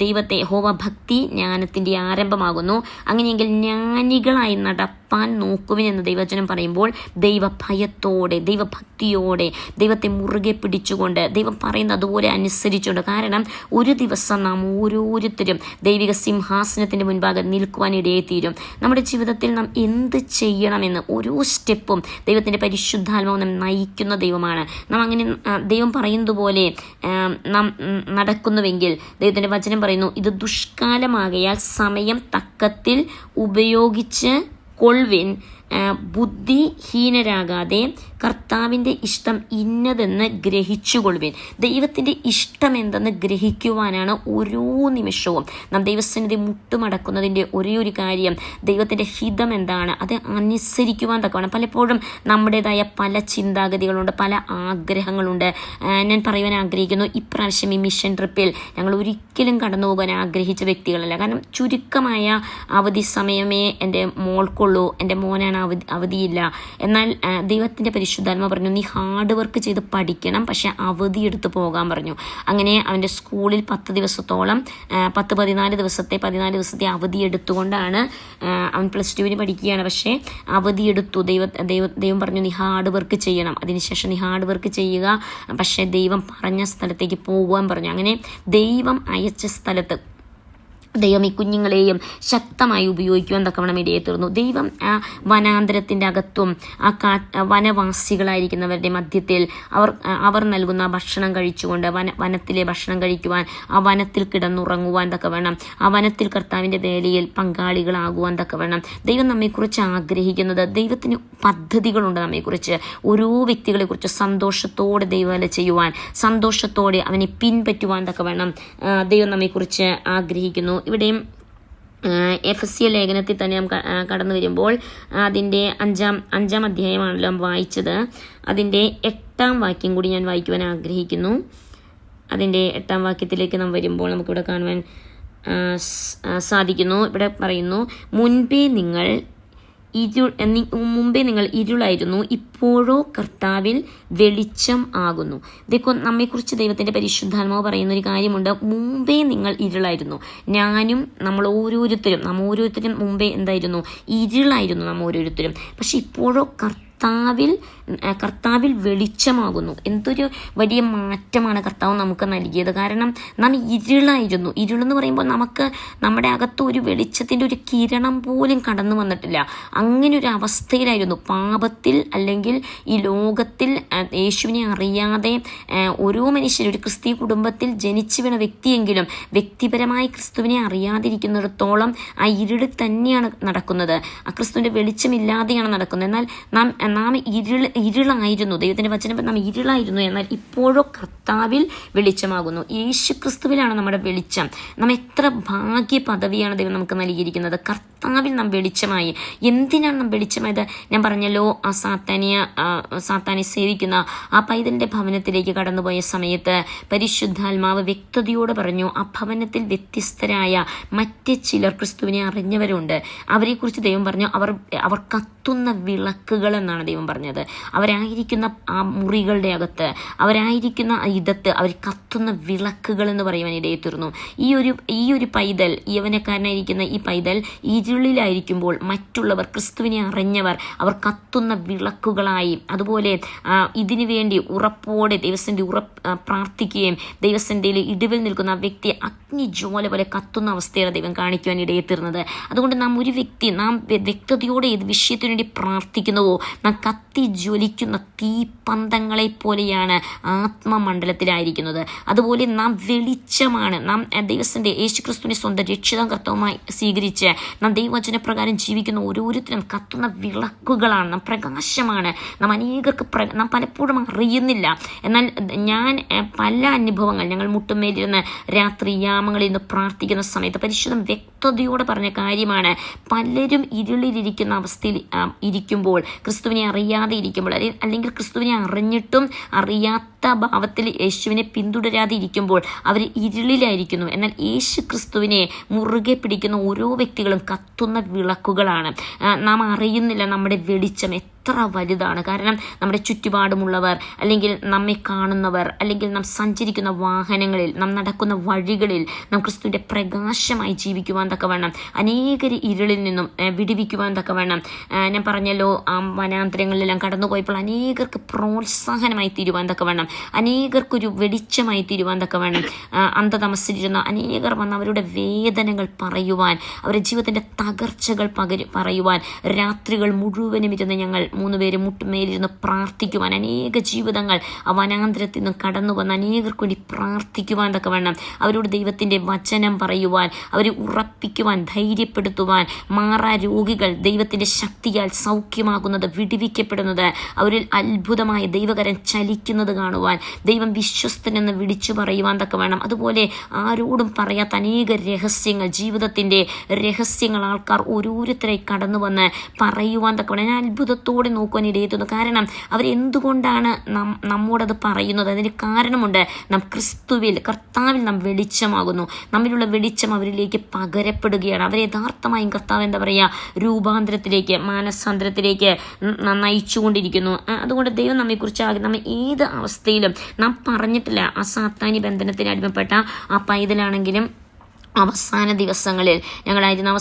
ദൈവത്തെ, യഹോവ ഭക്തി ജ്ഞാനത്തിൻ്റെ ആരംഭമാകുന്നു. അങ്ങനെയെങ്കിൽ ജ്ഞാനികളായി നടപ്പാൻ നോക്കുവിൻ എന്ന് ദൈവവചനം പറയുമ്പോൾ ദൈവഭയത്തോടെ, ദൈവഭക്തിയോടെ, ദൈവത്തെ മുറുകെ പിടിച്ചുകൊണ്ട്, ദൈവം പറയുന്നത് അതുപോലെ അനുസരിച്ചുകൊണ്ട്. കാരണം ഒരു ദിവസം നാം ഓരോരുത്തരും ദൈവിക സിംഹാസനത്തിൻ്റെ മുൻപാകെ നിൽക്കുവാനിടയെത്തീരും. നമ്മുടെ ജീവിതത്തിൽ നാം എന്ത് ചെയ്യണമെന്ന് ഓരോ സ്റ്റെപ്പും ദൈവത്തിൻ്റെ പരിശുദ്ധാത്മാവ് നാം നയിക്കുന്ന ദൈവമാണ്. നാം അങ്ങനെ ദൈവം പറയുന്നത് പോലെ നാം നടക്കുന്നുവെങ്കിൽ, ദൈവത്തിൻ്റെ വചനം പറയുന്നു, ഇത് ദുഷ്കാലമാകയാൽ സമയം തക്കത്തിൽ ഉപയോഗിച്ച് കൊൾവിൻ, ബുദ്ധിഹീനരാകാതെ കർത്താവിൻ്റെ ഇഷ്ടം ഇന്നതെന്ന് ഗ്രഹിച്ചുകൊള്ളുവിൻ. ദൈവത്തിൻ്റെ ഇഷ്ടം എന്തെന്ന് ഗ്രഹിക്കുവാനാണ് ഓരോ നിമിഷവും നാം ദൈവസന്നിധി മുട്ടുമടക്കുന്നതിൻ്റെ ഒരേ ഒരു കാര്യം ദൈവത്തിൻ്റെ ഹിതം എന്താണ് അത് അനുസരിക്കുവാൻ തക്കവണ്ണം. പലപ്പോഴും നമ്മുടേതായ പല ചിന്താഗതികളുണ്ട്, പല ആഗ്രഹങ്ങളുണ്ട്. ഞാൻ പറയുവാൻ ആഗ്രഹിക്കുന്നു, ഇപ്രാവശ്യം ഈ മിഷൻ ട്രിപ്പിൽ ഞങ്ങൾ ഒരിക്കലും കടന്നു പോകാൻ ആഗ്രഹിച്ച വ്യക്തികളല്ല. കാരണം ചുരുക്കമായ അവധി സമയമേ എൻ്റെ മോൾക്കുള്ളൂ, എൻ്റെ മോനാണ് അവധിയില്ല. എന്നാൽ ദൈവത്തിൻ്റെ പരിശുദ്ധാത്മ പറഞ്ഞു, നീ ഹാർഡ് വർക്ക് ചെയ്ത് പഠിക്കണം, പക്ഷെ അവധി എടുത്ത് പോകാൻ പറഞ്ഞു. അങ്ങനെ അവൻ്റെ സ്കൂളിൽ 10 ദിവസത്തോളം 14 ദിവസത്തെ അവധി എടുത്തുകൊണ്ടാണ് അവൻ +2 പഠിക്കുകയാണ്. പക്ഷേ അവധി എടുത്തു. ദൈവം പറഞ്ഞു, നീ ഹാർഡ് വർക്ക് ചെയ്യണം, അതിനുശേഷം നീ ഹാർഡ് വർക്ക് ചെയ്യുക, പക്ഷേ ദൈവം പറഞ്ഞ സ്ഥലത്തേക്ക് പോകുവാൻ പറഞ്ഞു. അങ്ങനെ ദൈവം അയച്ച സ്ഥലത്ത് ദൈവം ഈ കുഞ്ഞുങ്ങളെയും ശക്തമായി ഉപയോഗിക്കുവാൻ തക്കവണ്ണം ഇടയെ തീർന്നു. ദൈവം ആ വനാന്തരത്തിൻ്റെ അകത്തും ആ വനവാസികളായിരിക്കുന്നവരുടെ മധ്യത്തിൽ അവർ നൽകുന്ന ഭക്ഷണം കഴിച്ചുകൊണ്ട് വനത്തിലെ ഭക്ഷണം കഴിക്കുവാൻ, ആ വനത്തിൽ കിടന്നുറങ്ങുവാൻ തക്കവണ്ണം, ആ വനത്തിൽ കർത്താവിൻ്റെ വേലയിൽ പങ്കാളികളാകുവാൻ തക്കവണ്ണം ദൈവം നമ്മെക്കുറിച്ച് ആഗ്രഹിക്കുന്നത്. ദൈവത്തിന് പദ്ധതികളുണ്ട് നമ്മെക്കുറിച്ച്. ഓരോ വ്യക്തികളെക്കുറിച്ച് സന്തോഷത്തോടെ ദൈവവേല ചെയ്യുവാൻ, സന്തോഷത്തോടെ അവനെ പിൻപറ്റുവാൻ തക്കവണ്ണം ദൈവം നമ്മെക്കുറിച്ച് ആഗ്രഹിക്കുന്നു. ഇവിടെയും എഫെസ്യ ലേഖനത്തിൽ തന്നെ നാം കടന്നു വരുമ്പോൾ അതിൻ്റെ അഞ്ചാം അധ്യായമാണല്ലോ നാം വായിച്ചത്. അതിൻ്റെ 8-ാം വാക്യം കൂടി ഞാൻ വായിക്കുവാൻ ആഗ്രഹിക്കുന്നു. അതിൻ്റെ 8-ാം വാക്യത്തിലേക്ക് നാം വരുമ്പോൾ നമുക്കിവിടെ കാണുവാൻ സാധിക്കുന്നു. ഇവിടെ പറയുന്നു, മുൻപേ നിങ്ങൾ ഇരുളായിരുന്നു, ഇപ്പോഴോ കർത്താവിൽ വെളിച്ചം ആകുന്നു. ഇതൊക്കെ നമ്മെക്കുറിച്ച് ദൈവത്തിൻ്റെ പരിശുദ്ധാത്മാവ് പറയുന്ന ഒരു കാര്യമുണ്ട്. മുമ്പേ നിങ്ങൾ ഇരുളായിരുന്നു. നമ്മൾ ഓരോരുത്തരും മുമ്പേ എന്തായിരുന്നു? ഇരുളായിരുന്നു നാം ഓരോരുത്തരും. പക്ഷെ ഇപ്പോഴോ കർത്താവിൽ വെളിച്ചമാകുന്നു. എന്തൊരു വലിയ മാറ്റമാണ് കർത്താവ് നമുക്ക് നൽകിയത്. കാരണം നാം ഇരുളായിരുന്നു. ഇരുളെന്ന് പറയുമ്പോൾ നമുക്ക് നമ്മുടെ അകത്ത് ഒരു വെളിച്ചത്തിൻ്റെ ഒരു കിരണം പോലും കടന്നു വന്നിട്ടില്ല. അങ്ങനെ ഒരു അവസ്ഥയിലായിരുന്നു. പാപത്തിൽ, അല്ലെങ്കിൽ ഈ ലോകത്തിൽ യേശുവിനെ അറിയാതെ ഓരോ മനുഷ്യരും, ഒരു ക്രിസ്തീയ കുടുംബത്തിൽ ജനിച്ചു വീണ വ്യക്തിയെങ്കിലും വ്യക്തിപരമായി ക്രിസ്തുവിനെ അറിയാതിരിക്കുന്നിടത്തോളം ആ ഇരുളിൽ തന്നെയാണ് നടക്കുന്നത്. ആ ക്രിസ്തുവിൻ്റെ വെളിച്ചമില്ലാതെയാണ് നടക്കുന്നത്. എന്നാൽ നാം ഇരുളായിരുന്നു. ദൈവത്തിൻ്റെ വചനം നാം ഇരുളായിരുന്നു, എന്നാൽ ഇപ്പോഴോ കർത്താവിൽ വെളിച്ചമാകുന്നു. യേശു ക്രിസ്തുവിലാണ് നമ്മുടെ വെളിച്ചം. നാം എത്ര ഭാഗ്യ പദവിയാണ് ദൈവം നമുക്ക് നൽകിയിരിക്കുന്നത്. കർത്താവിൽ നാം വെളിച്ചമായി. എന്തിനാണ് നാം വെളിച്ചമായത്? ഞാൻ പറഞ്ഞല്ലോ, ആ സാത്താനെ സേവിക്കുന്ന ആ പൈതലിൻ്റെ ഭവനത്തിലേക്ക് കടന്നുപോയ സമയത്ത് പരിശുദ്ധാത്മാവ് വ്യക്തതയോടെ പറഞ്ഞു, ആ ഭവനത്തിൽ വ്യത്യസ്തരായ മറ്റ് ചിലർ ക്രിസ്തുവിനെ അറിഞ്ഞവരുണ്ട്. അവരെക്കുറിച്ച് ദൈവം പറഞ്ഞു, അവർ കത്തുന്ന വിളക്കുകൾ എന്നാണ് ദൈവം പറഞ്ഞത്. അവരായിരിക്കുന്ന ആ മുറികളുടെ അകത്ത്, അവരായിരിക്കുന്ന ഇടത്ത് അവർ കത്തുന്ന വിളക്കുകൾ എന്ന് പറയുവാൻ ഇടയെ തീർന്നു. ഈ ഒരു പൈതൽ, യൗവനക്കാരനായിരിക്കുന്ന ഈ പൈതൽ ഇരുളിലായിരിക്കുമ്പോൾ മറ്റുള്ളവർ, ക്രിസ്തുവിനെ അറിഞ്ഞവർ, അവർ കത്തുന്ന വിളക്കുകളായി. അതുപോലെ ഇതിനു വേണ്ടി ഉറപ്പോടെ ദൈവസന്നിധി പ്രാർത്ഥിക്കുകയും ദൈവസന്നിധിയിൽ ഇടിവിൽ നിൽക്കുന്ന ആ വ്യക്തി അഗ്നിജ്വാല പോലെ കത്തുന്ന അവസ്ഥയാണ് ദൈവം കാണിക്കുവാൻ ഇടയെ തീർന്നത്. അതുകൊണ്ട് നാം വ്യക്തതയോടെ ഏത് വിഷയത്തിനു വേണ്ടി പ്രാർത്ഥിക്കുന്നുവോ, നാം കത്തി ജ്വലിക്കുന്ന തീപ്പന്തങ്ങളെ പോലെയാണ് ആത്മമണ്ഡലത്തിലായിരിക്കുന്നത്. അതുപോലെ നാം വെളിച്ചമാണ്. നാം ദൈവത്തിൻ്റെ യേശുക്രിസ്തുവിനെ സ്വന്തം രക്ഷിതാവും കർത്താവുമായി സ്വീകരിച്ച് നാം ദൈവവചനപ്രകാരം ജീവിക്കുന്ന ഓരോരുത്തരും കത്തുന്ന വിളക്കുകളാണ്. നാം പ്രകാശമാണ്. നാം പലപ്പോഴും അറിയുന്നില്ല. എന്നാൽ ഞാൻ പല അനുഭവങ്ങൾ, ഞങ്ങൾ മുട്ടുമേലിരുന്ന് രാത്രിയാമങ്ങളിൽ നിന്ന് പ്രാർത്ഥിക്കുന്ന സമയത്ത് പരിശുദ്ധം വ്യക്തതയോടെ പറഞ്ഞ കാര്യമാണ്. പലരും ഇരുളിലിരിക്കുന്ന അവസ്ഥയിൽ ഇരിക്കുമ്പോൾ, ക്രിസ്തുവിനെ അറിയാതെ ഇരിക്കുമ്പോൾ, അല്ലെങ്കിൽ ക്രിസ്തുവിനെ അറിഞ്ഞിട്ടും അറിയാത്ത ഭാവത്തിൽ യേശുവിനെ പിന്തുടരാതെ ഇരിക്കുമ്പോൾ അവർ ഇരുളിലായിരിക്കുന്നു. എന്നാൽ യേശു ക്രിസ്തുവിനെ മുറുകെ പിടിക്കുന്ന ഓരോ വ്യക്തികളും കത്തുന്ന വിളക്കുകളാണ്. നാം അറിയുന്നില്ല നമ്മുടെ വെളിച്ചം എത്ര വലുതാണ്. കാരണം നമ്മുടെ ചുറ്റുപാടുമുള്ളവർ, അല്ലെങ്കിൽ നമ്മെ കാണുന്നവർ, അല്ലെങ്കിൽ നാം സഞ്ചരിക്കുന്ന വാഹനങ്ങളിൽ, നാം നടക്കുന്ന വഴികളിൽ നാം ക്രിസ്തുവിൻ്റെ പ്രകാശമായി ജീവിക്കുവാൻ തക്കവണ്ണം, അനേകർ ഇരുളിൽ നിന്നും വിടുവിക്കുവാൻ തക്കവണ്ണം, ഞാൻ പറഞ്ഞല്ലോ, വനാന്തരങ്ങളിലെല്ലാം കടന്നുപോയപ്പോൾ അനേകർക്ക് പ്രോത്സാഹനമായി തീരുവാൻ തക്കവണ്ണം അനേകർക്കൊരു വെളിച്ചമായി തീരുവാൻ തക്കവണ്ണം, അന്ധതമസ്സിലിരുന്ന അനേകർ വന്ന് അവരുടെ വേദനകൾ പറയുവാൻ, അവരുടെ ജീവിതത്തിൻ്റെ തകർച്ചകൾ പറയുവാൻ, രാത്രികൾ മുഴുവനും ഇരുന്ന് ഞങ്ങൾ 3 പേര് മുട്ടുമേലിരുന്ന് പ്രാർത്ഥിക്കുവാൻ, അനേക ജീവിതങ്ങൾ ആ വനാന്തരത്തിൽ നിന്ന് കടന്നു വന്ന് അനേകർക്ക് വേണ്ടി പ്രാർത്ഥിക്കുവാൻ തക്കവണ്ണം, അവരോട് ദൈവത്തിൻ്റെ വചനം പറയുവാൻ, അവരെ ഉറപ്പിക്കുവാൻ, ധൈര്യപ്പെടുത്തുവാൻ, മാറാ രോഗികൾ ദൈവത്തിൻ്റെ ശക്തിയാൽ സൗഖ്യമാകുന്നത്, വിടുവിക്കപ്പെടുന്നത്, അവരിൽ അത്ഭുതമായ ദൈവകരം ചലിക്കുന്നത് കാണുവാൻ, ദൈവം വിശ്വസ്തനെന്ന് വിളിച്ചു പറയുവാൻ തക്കവണ്ണം, അതുപോലെ ആരോടും പറയാത്ത അനേക രഹസ്യങ്ങൾ, ജീവിതത്തിൻ്റെ രഹസ്യങ്ങൾ ആൾക്കാർ ഓരോരുത്തരായി കടന്നു വന്ന് പറയുവാൻ തക്കവണ്ണം ഞാൻ അത്ഭുതത്തോടെ നോക്കുവാൻ ഇടയെത്തുന്നു. കാരണം അവരെന്തുകൊണ്ടാണ് നമ്മോടത് പറയുന്നത്? അതിന് കാരണമുണ്ട്. നാം ക്രിസ്തുവിൽ, കർത്താവിൽ നാം വെളിച്ചമാകുന്നു. നമ്മിലുള്ള വെളിച്ചം അവരിലേക്ക് പകരപ്പെടുകയാണ്. അവരെ യഥാർത്ഥമായും കർത്താവ് എന്താ പറയുക, രൂപാന്തരത്തിലേക്ക്, മാനസാന്തരത്തിലേക്ക് നയിച്ചുകൊണ്ടിരിക്കുന്നു. അതുകൊണ്ട് ദൈവം നമ്മെക്കുറിച്ച് നമ്മെ ഏത് അവസ്ഥയിലും, നാം പറഞ്ഞിട്ടില്ല, ആ സാത്താനി ബന്ധനത്തിന് അടിമപ്പെട്ട ആ പൈതലാണെങ്കിലും അവസാന ദിവസങ്ങളിൽ ഞങ്ങളായിരുന്ന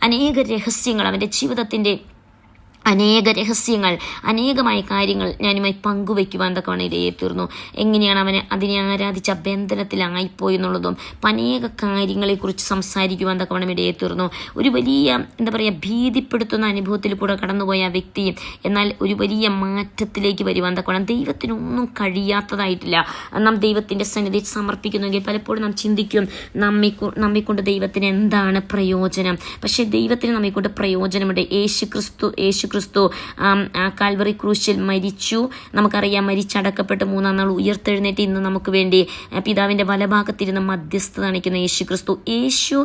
അനേക രഹസ്യങ്ങൾ, അവൻ്റെ ജീവിതത്തിൻ്റെ അനേക രഹസ്യങ്ങൾ, അനേകമായ കാര്യങ്ങൾ ഞാനുമായി പങ്കുവയ്ക്കുവാൻ തക്കവണ്ണം ഇടയെ തീർന്നു. എങ്ങനെയാണ് അവനെ അതിനെ ആരാധിച്ച ബന്ധനത്തിലായിപ്പോയി എന്നുള്ളതും അനേക കാര്യങ്ങളെക്കുറിച്ച് സംസാരിക്കുവാൻ തക്കവണ്ണം ഇടയെ തീർന്നു. ഒരു വലിയ എന്താ പറയുക, ഭീതിപ്പെടുത്തുന്ന അനുഭവത്തിൽ കൂടെ കടന്നുപോയ ആ വ്യക്തി എന്നാൽ ഒരു വലിയ മാറ്റത്തിലേക്ക് വരുവാൻ തക്കവണ്ണം ദൈവത്തിനൊന്നും കഴിയാത്തതായിട്ടില്ല. നാം ദൈവത്തിൻ്റെ സന്നിധി സമർപ്പിക്കുന്നെങ്കിൽ പലപ്പോഴും നാം ചിന്തിക്കും, നമ്മെക്കൊണ്ട് ദൈവത്തിന് എന്താണ് പ്രയോജനം? പക്ഷേ ദൈവത്തിന് നമ്മെക്കൊണ്ട് പ്രയോജനമുണ്ട്. യേശു ക്രിസ്തു കാൽവറി ക്രൂശിൽ മരിച്ചു. നമുക്കറിയാം, മരിച്ചടക്കപ്പെട്ട് 3-ാം നാൾ ഉയർത്തെഴുന്നേറ്റ് ഇന്ന് നമുക്ക് വേണ്ടി പിതാവിൻ്റെ വലഭാഗത്തിരുന്ന് മധ്യസ്ഥത കാണിക്കുന്ന യേശു ക്രിസ്തു. യേശു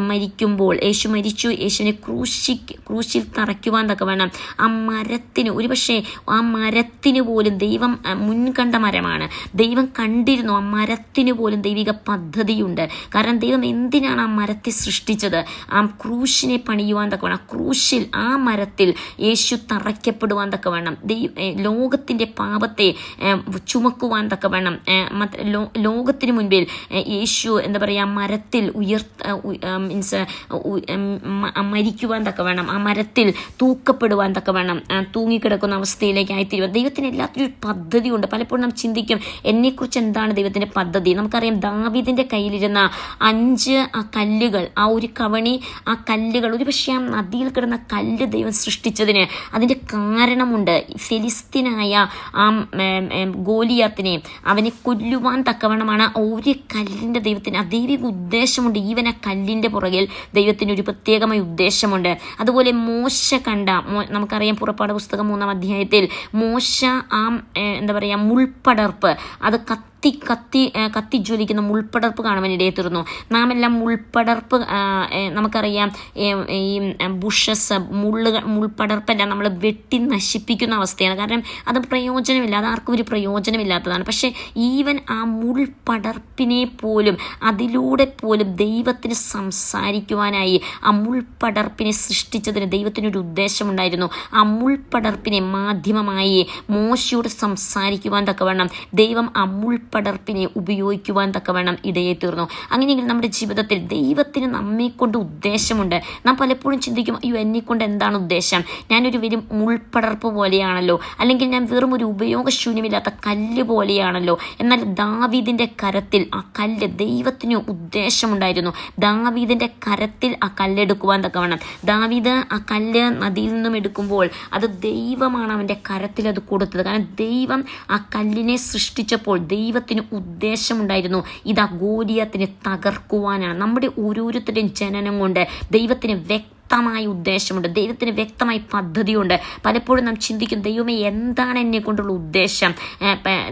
മരിക്കുമ്പോൾ, യേശു മരിച്ചു, യേശുവിനെ ക്രൂശിൽ തറയ്ക്കുവാൻ തക്കവണ്ണം ആ മരത്തിന്, ഒരുപക്ഷെ ആ മരത്തിന് പോലും ദൈവം മുൻകണ്ട മരമാണ്, ദൈവം കണ്ടിരുന്നു. ആ മരത്തിന് പോലും ദൈവിക പദ്ധതിയുണ്ട്. കാരണം ദൈവം എന്തിനാണ് ആ മരത്തെ സൃഷ്ടിച്ചത്? ആ ക്രൂശിനെ പണിയുവാൻ തക്കവണ്ണം, ആ ക്രൂശിൽ, ആ മരത്തിൽ യേശു തറയ്ക്കപ്പെടുവാൻ തക്കവണ്ണം, ലോകത്തിൻ്റെ പാപത്തെ ചുമക്കുവാൻ തക്കവണ്ണം, ലോകത്തിന് മുൻപിൽ യേശു എന്താ പറയുക, മരത്തിൽ മരിക്കുവാൻ തക്കവണ്ണം, ആ മരത്തിൽ തൂക്കപ്പെടുവാൻ തക്കവണ്ണം, തൂങ്ങിക്കിടക്കുന്ന അവസ്ഥയിലേക്ക് ആയിത്തീരുക. ദൈവത്തിന് എല്ലാത്തിനും ഒരു പദ്ധതിയുണ്ട്. പലപ്പോഴും നാം ചിന്തിക്കും, എന്നെക്കുറിച്ച് എന്താണ് ദൈവത്തിൻ്റെ പദ്ധതി? നമുക്കറിയാം, ദാവീദിൻ്റെ കയ്യിലിരുന്ന 5 ആ കല്ലുകൾ, ആ ഒരു കവണി, ആ കല്ലുകൾ, ഒരു പക്ഷേ ആ നദിയിൽ കിടന്ന കല്ല് ദൈവം സൃഷ്ടിച്ചതിന് അതിൻ്റെ കാരണമുണ്ട്. ഫിലിസ്തീനായ ആ ഗോലിയാത്തിനെ, അവനെ കൊല്ലുവാൻ തക്കവണ്ണമാണ് ഒരു കല്ലിൻ്റെ ദൈവത്തിന് ദൈവിക ഉദ്ദേശമുണ്ട്. ഈവൻ ആ കല്ലിൻ്റെ പുറകിൽ ദൈവത്തിന് ഒരു പ്രത്യേകമായ ഉദ്ദേശമുണ്ട്. അതുപോലെ മോശ കണ്ട, നമുക്കറിയാം പുറപ്പാട് പുസ്തകം 3-ാം അധ്യായത്തിൽ മോശ ആ എന്താ പറയുക, മുൾപ്പടർപ്പ്, അത് കത്തി ജ്വലിക്കുന്ന മുൾപ്പടർപ്പ് കാണുവാൻ ഇടയെ തീർന്നു. നാം എല്ലാം മുൾപ്പടർപ്പ്, നമുക്കറിയാം, ഈ ബുഷസ്, മുൾപ്പടർപ്പെല്ലാം നമ്മൾ വെട്ടി നശിപ്പിക്കുന്ന അവസ്ഥയാണ്. കാരണം അത് പ്രയോജനമില്ല, അത് ആർക്കും ഒരു പ്രയോജനമില്ലാത്തതാണ്. പക്ഷേ ഈവൻ ആ മുൾപ്പടർപ്പിനെ പോലും, അതിലൂടെ പോലും ദൈവത്തിന് സംസാരിക്കുവാനായി ആ മുൾപ്പടർപ്പിനെ സൃഷ്ടിച്ചതിന് ദൈവത്തിനൊരു ഉദ്ദേശമുണ്ടായിരുന്നു. ആ മുൾപ്പടർപ്പിനെ മാധ്യമമായി മോശയോട് സംസാരിക്കുവാൻ തക്കവണ്ണം ദൈവം ആ മുൾപ്പടർപ്പിനെ ഉപയോഗിക്കുവാൻ തക്കവണ്ണം ഇടയെ തീർന്നു. അങ്ങനെയെങ്കിൽ നമ്മുടെ ജീവിതത്തിൽ ദൈവത്തിന് നമ്മെക്കൊണ്ട് ഉദ്ദേശമുണ്ട്. നാം പലപ്പോഴും ചിന്തിക്കും, അയ്യോ എന്നെക്കൊണ്ട് എന്താണ് ഉദ്ദേശം? ഞാനൊരു വെറും മുൾപ്പടർപ്പ് പോലെയാണല്ലോ, അല്ലെങ്കിൽ ഞാൻ വെറും ഒരു ഉപയോഗശൂന്യമില്ലാത്ത കല്ല് പോലെയാണല്ലോ. എന്നാൽ ദാവീദിൻ്റെ കരത്തിൽ ആ കല്ല്, ദൈവത്തിന് ഉദ്ദേശമുണ്ടായിരുന്നു. ദാവീദിൻ്റെ കരത്തിൽ ആ കല്ലെടുക്കുവാൻ തക്കവണ്ണം, ദാവീദ് ആ കല്ല് നദിയിൽ നിന്നും എടുക്കുമ്പോൾ അത് ദൈവമാണ് അവൻ്റെ കരത്തിൽ അത് കൊടുത്തത്. കാരണം ദൈവം ആ കല്ലിനെ സൃഷ്ടിച്ചപ്പോൾ ദൈവത്തിന് ഉദ്ദേശമുണ്ടായിരുന്നു, ഇത് ആ ഗോലിയാത്തിനെ തകർക്കുവാനാണ്. നമ്മുടെ ഓരോരുത്തരുടെയും ജനനം കൊണ്ട് ദൈവത്തിന് വ്യക്തമായ ഉദ്ദേശമുണ്ട്, ദൈവത്തിന് വ്യക്തമായ പദ്ധതിയുണ്ട്. പലപ്പോഴും നാം ചിന്തിക്കും, ദൈവമേ എന്താണ് എന്നെ കൊണ്ടുള്ള ഉദ്ദേശം?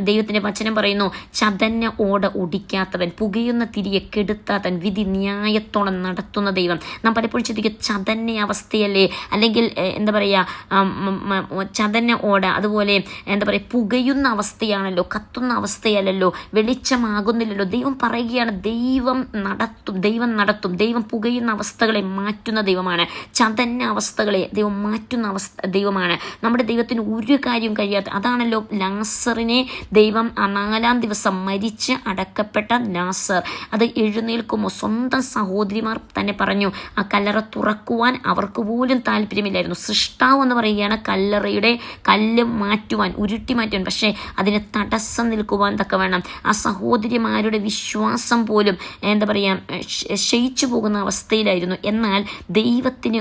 ദൈവത്തിൻ്റെ വചനം പറയുന്നു, ചതഞ്ഞ ഓട ഒടിക്കാത്തവൻ, പുകയുന്ന തിരിയെ കെടുത്താത്തവൻ, വിധി ന്യായത്തോളം നടത്തുന്ന ദൈവം. നാം പലപ്പോഴും ചിന്തിക്കും, ചതഞ്ഞ അവസ്ഥയല്ലേ, അല്ലെങ്കിൽ എന്താ പറയുക, ചതഞ്ഞ ഓട, അതുപോലെ എന്താ പറയുക, പുകയുന്ന അവസ്ഥയാണല്ലോ, കത്തുന്ന അവസ്ഥയല്ലല്ലോ, വെളിച്ചമാകുന്നില്ലല്ലോ. ദൈവം പറയുകയാണ്, ദൈവം നടത്തും, ദൈവം പുകയുന്ന അവസ്ഥകളെ മാറ്റുന്ന ദൈവമാണ്. ദൈവമാണ്. ചതന്ന അവസ്ഥകളെ ദൈവം മാറ്റുന്ന ദൈവമാണ്. നമ്മുടെ ദൈവത്തിന് ഒരു കാര്യവും കഴിയാത്ത, അതാണല്ലോ ലാസറിനെ ദൈവം 4-ാം ദിവസം മരിച്ച് അടക്കപ്പെട്ട ലാസർ അത് എഴുന്നേൽക്കുമ്പോൾ സ്വന്തം സഹോദരിമാർ തന്നെ പറഞ്ഞു ആ കല്ലറ തുറക്കുവാൻ അവർക്ക് പോലും താല്പര്യമില്ലായിരുന്നു. സൃഷ്ടാവ് എന്ന് പറയുകയാണ് കല്ലറയുടെ കല്ല് മാറ്റുവാൻ, ഉരുട്ടി മാറ്റുവാൻ, പക്ഷേ അതിന് തടസ്സം നിൽക്കുവാൻ തക്കവണ്ണം ആ സഹോദരിമാരുടെ വിശ്വാസം പോലും എന്താ പറയുക ക്ഷയിച്ചു പോകുന്ന അവസ്ഥയിലായിരുന്നു. എന്നാൽ ദൈവത്തിന്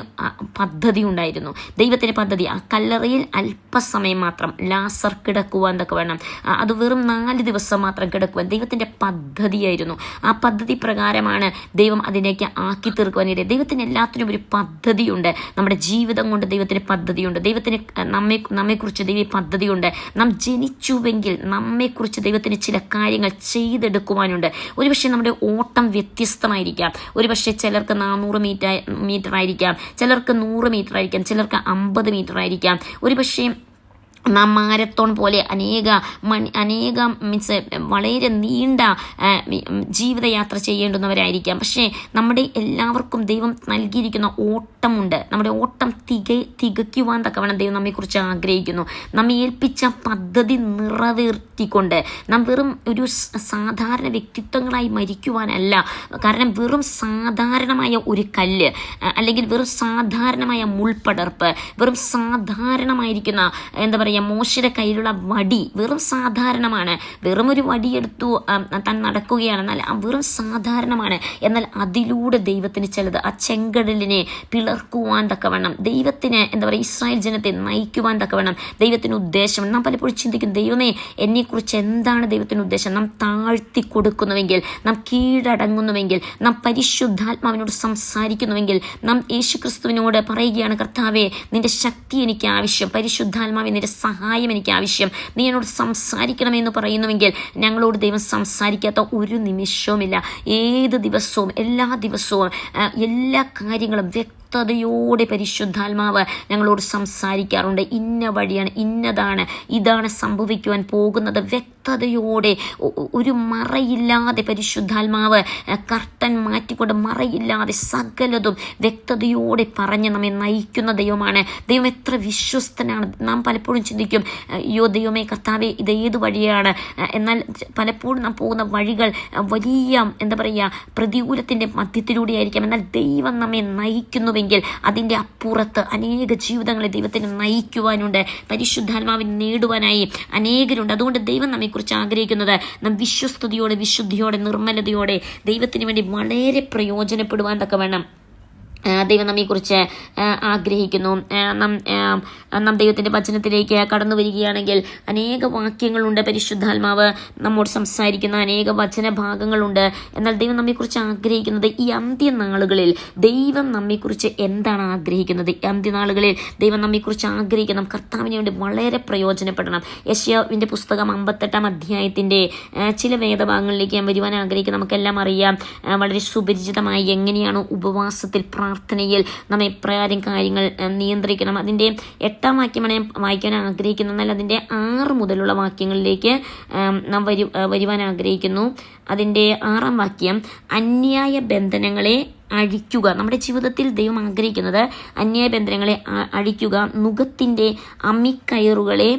പദ്ധതി ഉണ്ടായിരുന്നു. ദൈവത്തിന് പദ്ധതി ആ കല്ലറയിൽ അല്പസമയം മാത്രം ലാസർ കിടക്കുവാൻ തക്കവണ്ണം, അത് വെറും 4 ദിവസം മാത്രം കിടക്കുവാൻ ദൈവത്തിൻ്റെ പദ്ധതിയായിരുന്നു. ആ പദ്ധതി പ്രകാരമാണ് ദൈവം അതിലേക്ക് ആക്കി തീർക്കുവാനിടയിൽ. ദൈവത്തിന് എല്ലാത്തിനും ഒരു പദ്ധതിയുണ്ട്. നമ്മുടെ ജീവിതം കൊണ്ട് ദൈവത്തിന് പദ്ധതിയുണ്ട്. ദൈവത്തിന് നമ്മെക്കുറിച്ച് ദൈവ പദ്ധതിയുണ്ട്. നാം ജനിച്ചുവെങ്കിൽ നമ്മെക്കുറിച്ച് ദൈവത്തിന് ചില കാര്യങ്ങൾ ചെയ്തെടുക്കുവാനുണ്ട്. ഒരുപക്ഷെ നമ്മുടെ ഓട്ടം വ്യത്യസ്തമായിരിക്കാം. ഒരുപക്ഷെ ചിലർക്ക് 400 മീറ്റർ ആയിരിക്കാം, ചിലർക്ക് 100 മീറ്റർ ആയിരിക്കാം, ചിലർക്ക് 50 മീറ്റർ ആയിരിക്കാം. ഒരുപക്ഷെ നാം മാരത്തോൺ പോലെ അനേകം മീൻസ് വളരെ നീണ്ട ജീവിതയാത്ര ചെയ്യേണ്ടുന്നവരായിരിക്കാം. പക്ഷേ നമ്മുടെ എല്ലാവർക്കും ദൈവം നൽകിയിരിക്കുന്ന ഓട്ടമുണ്ട്. നമ്മുടെ ഓട്ടം തികയ്ക്കുവാൻ തക്കവണ്ണം ദൈവം നമ്മെക്കുറിച്ച് ആഗ്രഹിക്കുന്നു. നമ്മെ ഏൽപ്പിച്ച പദ്ധതി നിറവേറ്റിക്കൊണ്ട് നാം വെറും ഒരു സാധാരണ വ്യക്തിത്വങ്ങളായി മരിക്കുവാനല്ല. കാരണം വെറും സാധാരണമായ ഒരു കല്ല്, അല്ലെങ്കിൽ വെറും സാധാരണമായ മുൾപടർപ്പ്, വെറും സാധാരണമായിരിക്കുന്ന എന്താ പറയുക മോശയുടെ കയ്യിലുള്ള വടി വെറും സാധാരണമാണ്. വെറും ഒരു വടിയെടുത്തു താൻ നടക്കുകയാണ്, എന്നാൽ വെറും സാധാരണമാണ്. എന്നാൽ അതിലൂടെ ദൈവത്തിന് ചിലത് ആ ചെങ്കടലിനെ പിളർക്കുവാൻ തക്കവണ്ണം, ദൈവത്തിന് എന്താ പറയുക ഇസ്രായേൽ ജനത്തെ നയിക്കുവാൻ തക്കവണ്ണം ദൈവത്തിന് ഉദ്ദേശം. നാം പലപ്പോഴും ചിന്തിക്കും, ദൈവമേ എന്നെക്കുറിച്ച് എന്താണ് ദൈവത്തിന് ഉദ്ദേശം? നാം താഴ്ത്തി കൊടുക്കുന്നുവെങ്കിൽ, നാം കീഴടങ്ങുന്നുവെങ്കിൽ, നാം പരിശുദ്ധാത്മാവിനോട് സംസാരിക്കുന്നുവെങ്കിൽ, നാം യേശുക്രിസ്തുവിനോട് പറയുകയാണ്, കർത്താവേ നിന്റെ ശക്തി എനിക്ക് ആവശ്യം, പരിശുദ്ധാത്മാവെ നിന്റെ സഹായം എനിക്ക് ആവശ്യം, നീ എന്നോട് സംസാരിക്കണമെന്ന് പറയുന്നുവെങ്കിൽ ഞങ്ങളോട് ദൈവം സംസാരിക്കാത്ത ഒരു നിമിഷവുമില്ല. ഏത് ദിവസവും എല്ലാ ദിവസവും എല്ലാ കാര്യങ്ങളും വ്യക്തതയോടെ പരിശുദ്ധാത്മാവ് ഞങ്ങളോട് സംസാരിക്കാറുണ്ട്. ഇന്ന വഴിയാണ്, ഇന്നതാണ്, ഇതാണ് സംഭവിക്കുവാൻ പോകുന്നത്. വ്യക്തതയോടെ ഒരു മറയില്ലാതെ പരിശുദ്ധാത്മാവ് കർട്ടൻ മാറ്റിക്കൊണ്ട് മറയില്ലാതെ സകലതും വ്യക്തതയോടെ പറഞ്ഞ് നമ്മെ നയിക്കുന്ന ദൈവമാണ്. ദൈവം എത്ര വിശ്വസ്തനാണ്. നാം പലപ്പോഴും ചിന്തിക്കും, അയ്യോ ദൈവമേ കർത്താവേ ഇതേത് വഴിയാണ്? എന്നാൽ പലപ്പോഴും നാം പോകുന്ന വഴികൾ വലിയ എന്താ പറയുക പ്രതികൂലത്തിൻ്റെ മധ്യത്തിലൂടെ ആയിരിക്കാം. എന്നാൽ ദൈവം നമ്മെ നയിക്കുന്നുവെങ്കിൽ അതിൻ്റെ അപ്പുറത്ത് അനേക ജീവിതങ്ങളെ ദൈവത്തിന് നയിക്കുവാനുണ്ട്. പരിശുദ്ധാത്മാവിനെ നേടുവാനായി അനേകരുണ്ട്. അതുകൊണ്ട് ദൈവം നമ്മെക്കുറിച്ച് ആഗ്രഹിക്കുന്നത് നാം വിശ്വസ്തയോടെ, വിശുദ്ധിയോടെ, നിർമ്മലതയോടെ ദൈവത്തിന് വേണ്ടി വളരെ പ്രയോജനപ്പെടുവാൻ തക്കവണ്ണം ദൈവം നമ്മെക്കുറിച്ച് ആഗ്രഹിക്കുന്നു. നാം ദൈവത്തിൻ്റെ വചനത്തിലേക്ക് കടന്നു വരികയാണെങ്കിൽ അനേക വാക്യങ്ങളുണ്ട്. പരിശുദ്ധാത്മാവ് നമ്മോട് സംസാരിക്കുന്ന അനേക വചനഭാഗങ്ങളുണ്ട്. എന്നാൽ ദൈവം നമ്മെക്കുറിച്ച് ആഗ്രഹിക്കുന്നത് ഈ അന്ത്യനാളുകളിൽ ദൈവം നമ്മെക്കുറിച്ച് എന്താണ് ആഗ്രഹിക്കുന്നത്? അന്ത്യനാളുകളിൽ ദൈവം നമ്മെക്കുറിച്ച് ആഗ്രഹിക്കുന്ന കർത്താവിന് വേണ്ടി വളരെ പ്രയോജനപ്പെടണം. യെശയ്യാവിൻ്റെ പുസ്തകം 58-ാം അധ്യായത്തിൻ്റെ ചില വേദഭാഗങ്ങളിലേക്ക് ഞാൻ വരുവാൻ ആഗ്രഹിക്കുന്നു. നമുക്കെല്ലാം അറിയാം, വളരെ സുപരിചിതമായി എങ്ങനെയാണ് ഉപവാസത്തിൽ പ്രാർത്ഥനയിൽ നാം എപ്രകാരം കാര്യങ്ങൾ നിയന്ത്രിക്കണം. അതിൻ്റെ 8-ാം വാക്യമാണ് ഞാൻ വായിക്കാൻ ആഗ്രഹിക്കുന്നത്. എന്നാൽ അതിൻ്റെ 6 മുതലുള്ള വാക്യങ്ങളിലേക്ക് നാം വരുവാൻ ആഗ്രഹിക്കുന്നു. അതിൻ്റെ 6-ാം വാക്യം, അന്യായ ബന്ധനങ്ങളെ അഴിക്കുക. നമ്മുടെ ജീവിതത്തിൽ ദൈവം ആഗ്രഹിക്കുന്നത് അന്യായ ബന്ധനങ്ങളെ അഴിക്കുക, നുകത്തിൻ്റെ അമ്മിക്കയറുകളെ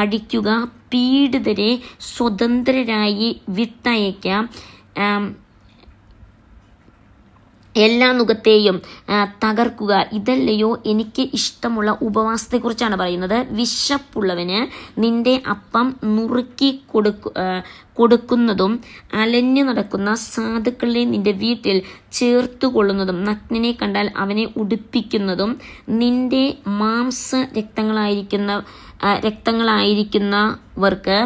അഴിക്കുക, പീഡിതരെ സ്വതന്ത്രരായി വിട്ടയക്കാം, എല്ലാ നുകത്തെയും തകർക്കുക. ഇതല്ലയോ എനിക്ക് ഇഷ്ടമുള്ള ഉപവാസത്തെക്കുറിച്ചാണ് പറയുന്നത്. വിശപ്പുള്ളവന് നിന്റെ അപ്പം നുറുക്കി കൊടുക്കുന്നതും അലഞ്ഞു നടക്കുന്ന സാധുക്കളെ നിന്റെ വീട്ടിൽ ചേർത്തുകൊള്ളുന്നതും നഗ്നനെ കണ്ടാൽ അവനെ ഉടുപ്പിക്കുന്നതും നിന്റെ രക്തങ്ങളായിരിക്കുന്നവർക്ക്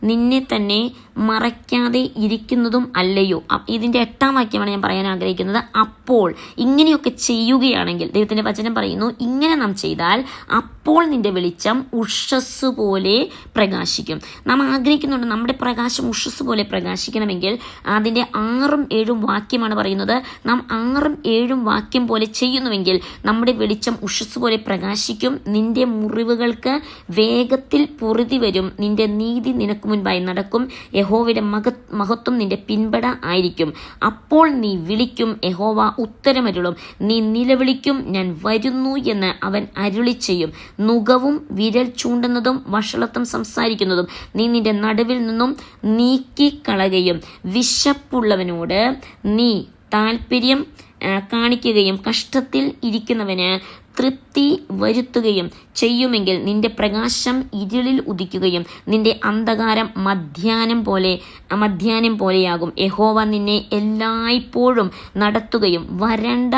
നിന്നെ തന്നെ മറയ്ക്കാതെ ഇരിക്കുന്നതും അല്ലയോ? ഇതിൻ്റെ 8-ാം വാക്യമാണ് ഞാൻ പറയാൻ ആഗ്രഹിക്കുന്നത്. അപ്പോൾ ഇങ്ങനെയൊക്കെ ചെയ്യുകയാണെങ്കിൽ, ദൈവത്തിൻ്റെ വചനം പറയുന്നു, ഇങ്ങനെ നാം ചെയ്താൽ അപ്പോൾ നിന്റെ വെളിച്ചം ഉഷസ് പോലെ പ്രകാശിക്കും. നാം ആഗ്രഹിക്കുന്നുണ്ട് നമ്മുടെ പ്രകാശം ഉഷസ് പോലെ പ്രകാശിക്കണമെങ്കിൽ അതിൻ്റെ 6-ഉം 7-ഉം വാക്യമാണ് പറയുന്നത്. നാം 6-ഉം 7-ഉം വാക്യം പോലെ ചെയ്യുന്നുവെങ്കിൽ നമ്മുടെ വെളിച്ചം ഉഷസ് പോലെ പ്രകാശിക്കും. നിന്റെ മുറിവുകൾക്ക് വേഗത്തിൽ പൊറുതി വരും. നിന്റെ നീതി നിനക്ക് മുൻപായി നടക്കും. യഹോവയുടെ മഹത്വം നിന്റെ പിൻപട ആയിരിക്കും. അപ്പോൾ നീ വിളിക്കും, യഹോവ ഉത്തരമരുളും. നീ നിലവിളിക്കും, ഞാൻ വരുന്നു എന്ന് അവൻ അരുളി ചെയ്യും. നുകവും വിരൽ ചൂണ്ടുന്നതും വഷളത്വം സംസാരിക്കുന്നതും നീ നിന്റെ നടുവിൽ നിന്നും നീക്കിക്കളയുകയും വിശപ്പുള്ളവനോട് നീ താല്പര്യം കാണിക്കുകയും കഷ്ടത്തിൽ ഇരിക്കുന്നവന് തൃപ്തി വരുത്തുകയും ചെയ്യുമെങ്കിൽ നിന്റെ പ്രകാശം ഇരുളിൽ ഉദിക്കുകയും നിന്റെ അന്ധകാരം മധ്യാഹ്നം പോലെയാകും. യഹോവ നിന്നെ എല്ലായ്പ്പോഴും നടത്തുകയും വരണ്ട